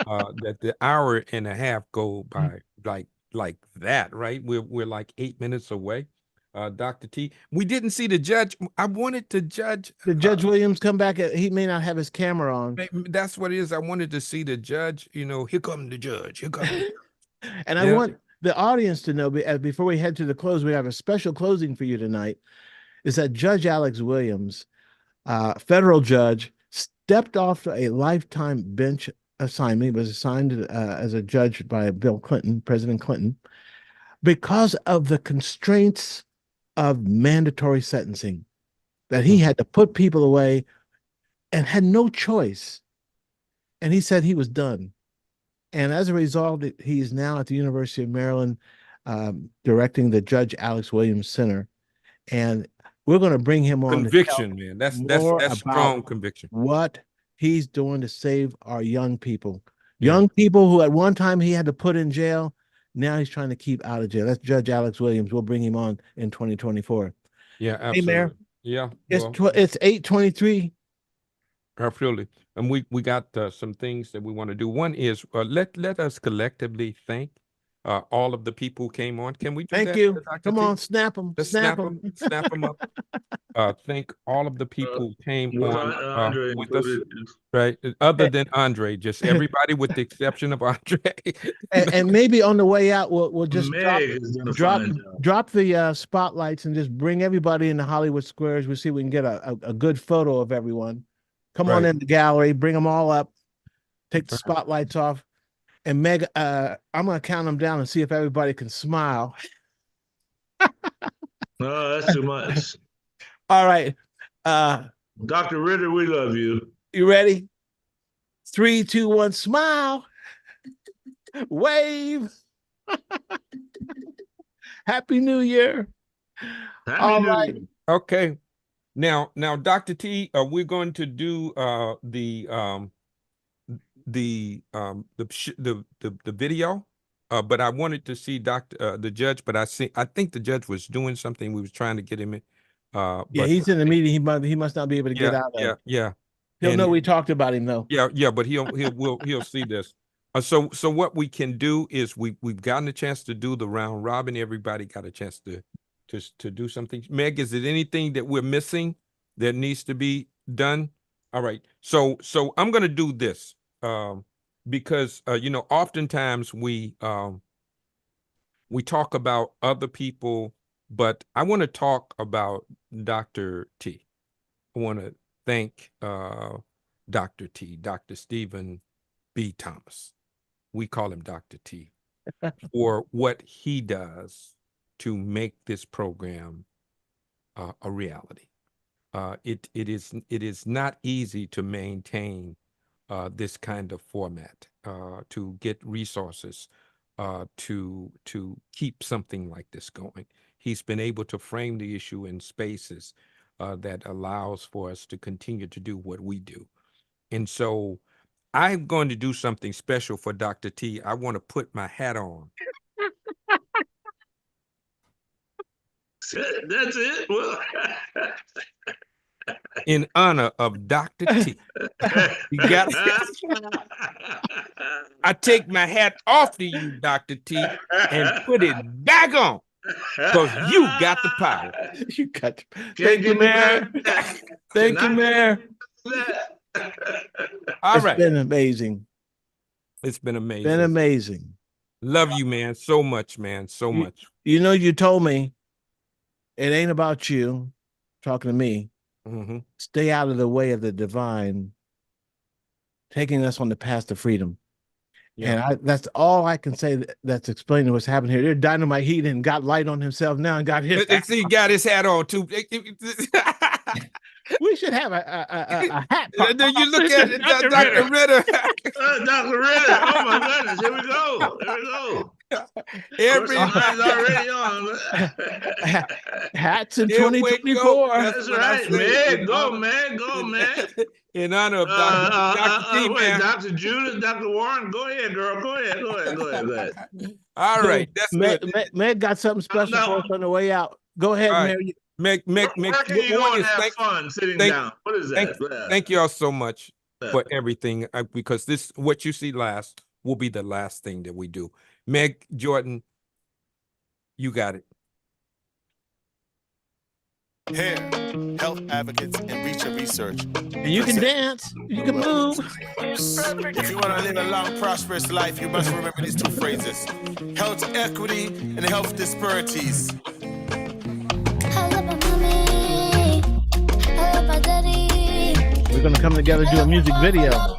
that the hour and a half go by like that, right? We're like 8 minutes away. Dr. T, we didn't see the judge. I wanted to judge. The Judge Williams come back. He may not have his camera on. That's what it is. I wanted to see the judge. You know, here come the judge. Here come the judge. And I want the audience to know, before we head to the close, we have a special closing for you tonight, is that Judge Alex Williams, federal judge, stepped off a lifetime bench assignment. He was assigned as a judge by Bill Clinton, President Clinton, because of the constraints of mandatory sentencing, that he had to put people away and had no choice. And he said he was done. And as a result, he is now at the University of Maryland directing the Judge Alex Williams Center. And we're going to bring him on. Conviction, man. That's strong conviction. What he's doing to save our young people. Young people who at one time he had to put in jail. Now he's trying to keep out of jail. That's Judge Alex Williams. We'll bring him on in 2024. Yeah, absolutely. Hey, Mayor. Yeah. It's 8:23. Absolutely. And we got some things that we want to do. One is let us collectively thank all of the people who came on. Can we do Thank that, you. Dr. Come T? on, snap them. Let's snap them up. Thank all of the people who came on with us. Right. Other than Andre, just everybody with the exception of Andre. and maybe on the way out, we'll just drop the spotlights and just bring everybody in the Hollywood Squares. We'll see if we can get a good photo of everyone. Come on in the gallery, bring them all up, take the spotlights off. And Meg, I'm going to count them down and see if everybody can smile. No, that's too much. All right. Dr. Ritter, we love you. You ready? 3, 2, 1, smile. Wave. Happy New Year. Happy New Year. Okay. Now, Dr. T, we're going to do the video, but I wanted to see the judge, but I think the judge was doing something. We was trying to get him in. Yeah, he's in the meeting. He must not be able to get out of. Yeah. He'll know we talked about him though. Yeah, but he'll see this. So what we can do is we've gotten a chance to do the round robin. Everybody got a chance to do something. Meg, is it anything that we're missing that needs to be done? All right. So I'm going to do this because oftentimes we talk about other people, but I want to talk about Dr. T. I want to thank Dr. T, Dr. Stephen B. Thomas. We call him Dr. T, for what he does to make this program a reality. It is not easy to maintain this kind of format, to get resources to keep something like this going. He's been able to frame the issue in spaces that allows for us to continue to do what we do. And so I'm going to do something special for Dr. T. I want to put my hat on. That's it? Well, in honor of Dr. T. You got I take my hat off to you, Dr. T, and put it back on. Because you got the power. You got Thank you, Mayor. Thank you, Mayor. All right. It's been amazing. It's been amazing. Been amazing. Love you, man, so much, man, so much. You know, you told me it ain't about you, talking to me. Stay out of the way of the divine, taking us on the path to freedom. And that's all I can say that's explaining what's happening here. They're dynamite heat and got light on himself now and got his hat. See, he got his hat on too. We should have a hat. You look at it, Dr. Ritter. Dr. Ritter. Oh my goodness. Here we go. Here we go. Everybody's already on. Hats in 2024. That's right, man. Go, man. Go, man. In honor of Dr. T, man. Dr. Judith, Dr. Warren, go ahead, girl. Go ahead. All right. That's good. Meg got something special for us on the way out. Go ahead, right. Meg. Where can you go and have fun sitting down? What is that? Thank you all so much for everything, because what you see last will be the last thing that we do. Meg Jordan, you got it. Hair, health advocates, and research. And you can dance, you can move. If you want to live a long, prosperous life, you must remember these two phrases: health equity and health disparities. We're gonna come together and do a music video.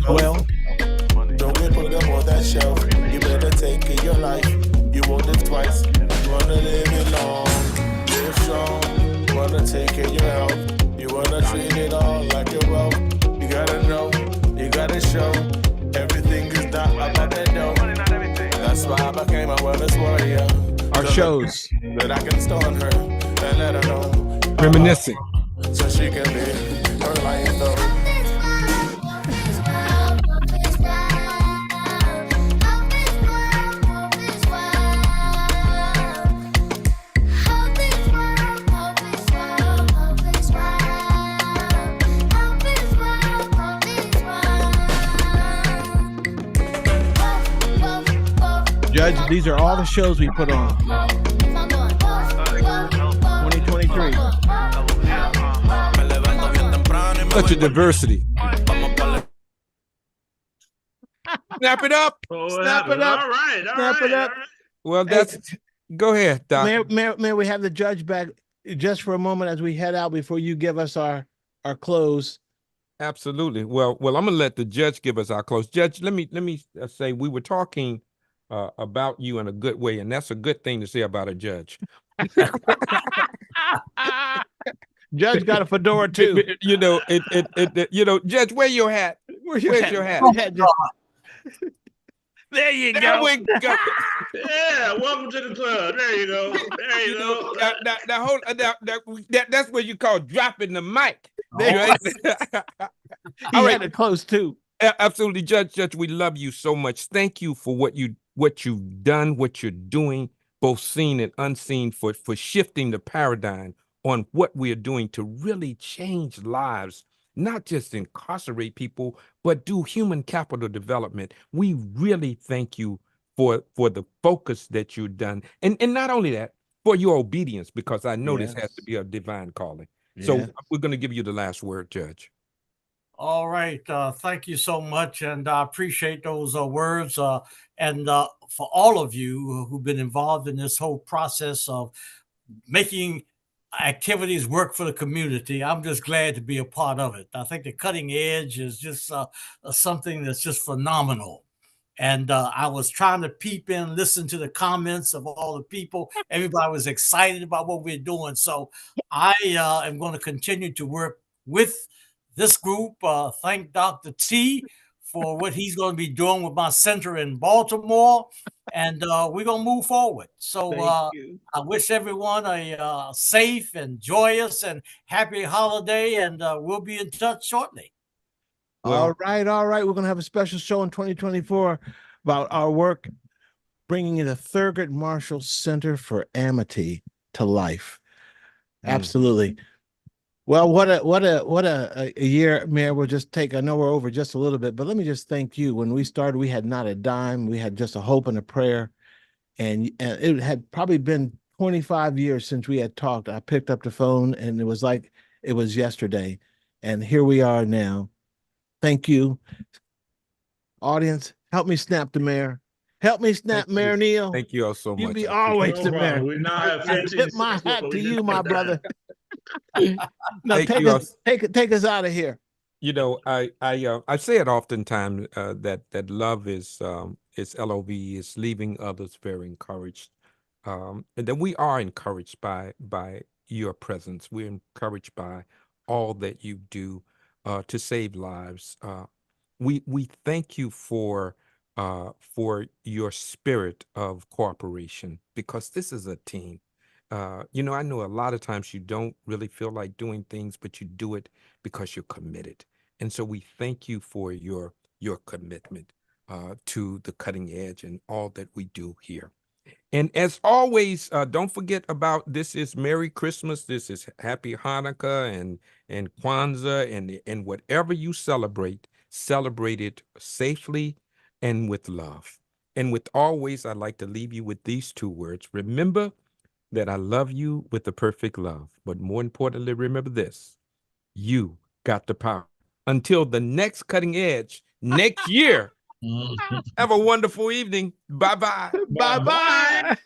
Well, don't get put up on that shelf. You better take care of your life. You won't live twice. You wanna live it long, live strong. Wanna take care of your health. You wanna treat it all like your wealth. You gotta know, you gotta show. Everything is not about that dough. That's why I became a wellness warrior. Our shows that I can stone her and let her know. Reminiscing. So she can live her life though. Judge, these are all the shows we put on. 2023. Such a diversity. Snap it up. Snap it up. All right. Snap it up. Well, that's go ahead, Doc. May we have the judge back just for a moment as we head out before you give us our close? Absolutely. Well, I'm gonna let the judge give us our close. Judge, let me say we were talking about you in a good way, and that's a good thing to say about a judge. Judge got a fedora too. You know, Judge, wear your hat. Where's your hat? There you go. There we go. Yeah, welcome to the club. There you go. There you go. That's what you call dropping the mic. There All right, it close too. Absolutely, Judge. We love you so much. Thank you for what you've done, what you're doing, both seen and unseen, for shifting the paradigm on what we are doing to really change lives, not just incarcerate people, but do human capital development. We really thank you for the focus that you've done. And not only that, for your obedience, because I know this has to be a divine calling. So we're going to give you the last word, Judge. All right. Thank you so much. And I appreciate those words. And for all of you who've been involved in this whole process of making activities work for the community, I'm just glad to be a part of it. I think the cutting edge is just something that's just phenomenal. And I was trying to peep in, listen to the comments of all the people. Everybody was excited about what we're doing. So I am going to continue to work with this group. Thank Dr. T for what he's going to be doing with my center in Baltimore. And we're going to move forward. So I wish everyone a safe and joyous and happy holiday. And we'll be in touch shortly. All right. We're going to have a special show in 2024 about our work bringing the Thurgood Marshall Center for Amity to life. Absolutely. Well, what a year, Mayor. We'll just take, I know we're over just a little bit, but let me just thank you. When we started, we had not a dime. We had just a hope and a prayer. And it had probably been 25 years since we had talked. I picked up the phone and it was like it was yesterday. And here we are now. Thank you. Audience, help me snap the mayor. Help me snap Mayor Neal. Thank you all so much. You be always the mayor. We now have I 15 tip my hat to you, my brother. Now Thank take you us, take us out of here. You know, I say it oftentimes that love is LOV, is leaving others very encouraged, and that we are encouraged by your presence. We're encouraged by all that you do to save lives. We thank you for your spirit of cooperation, because this is a team. You know, I know a lot of times you don't really feel like doing things, but you do it because you're committed. And so we thank you for your commitment to the cutting edge and all that we do here. And as always, don't forget about, this is Merry Christmas, this is Happy Hanukkah and Kwanzaa, and whatever you celebrate it safely and with love. And with always, I'd like to leave you with these two words. Remember that I love you with the perfect love. But more importantly, remember this: you got the power. Until the next cutting edge next year, have a wonderful evening. Bye-bye. Bye-bye.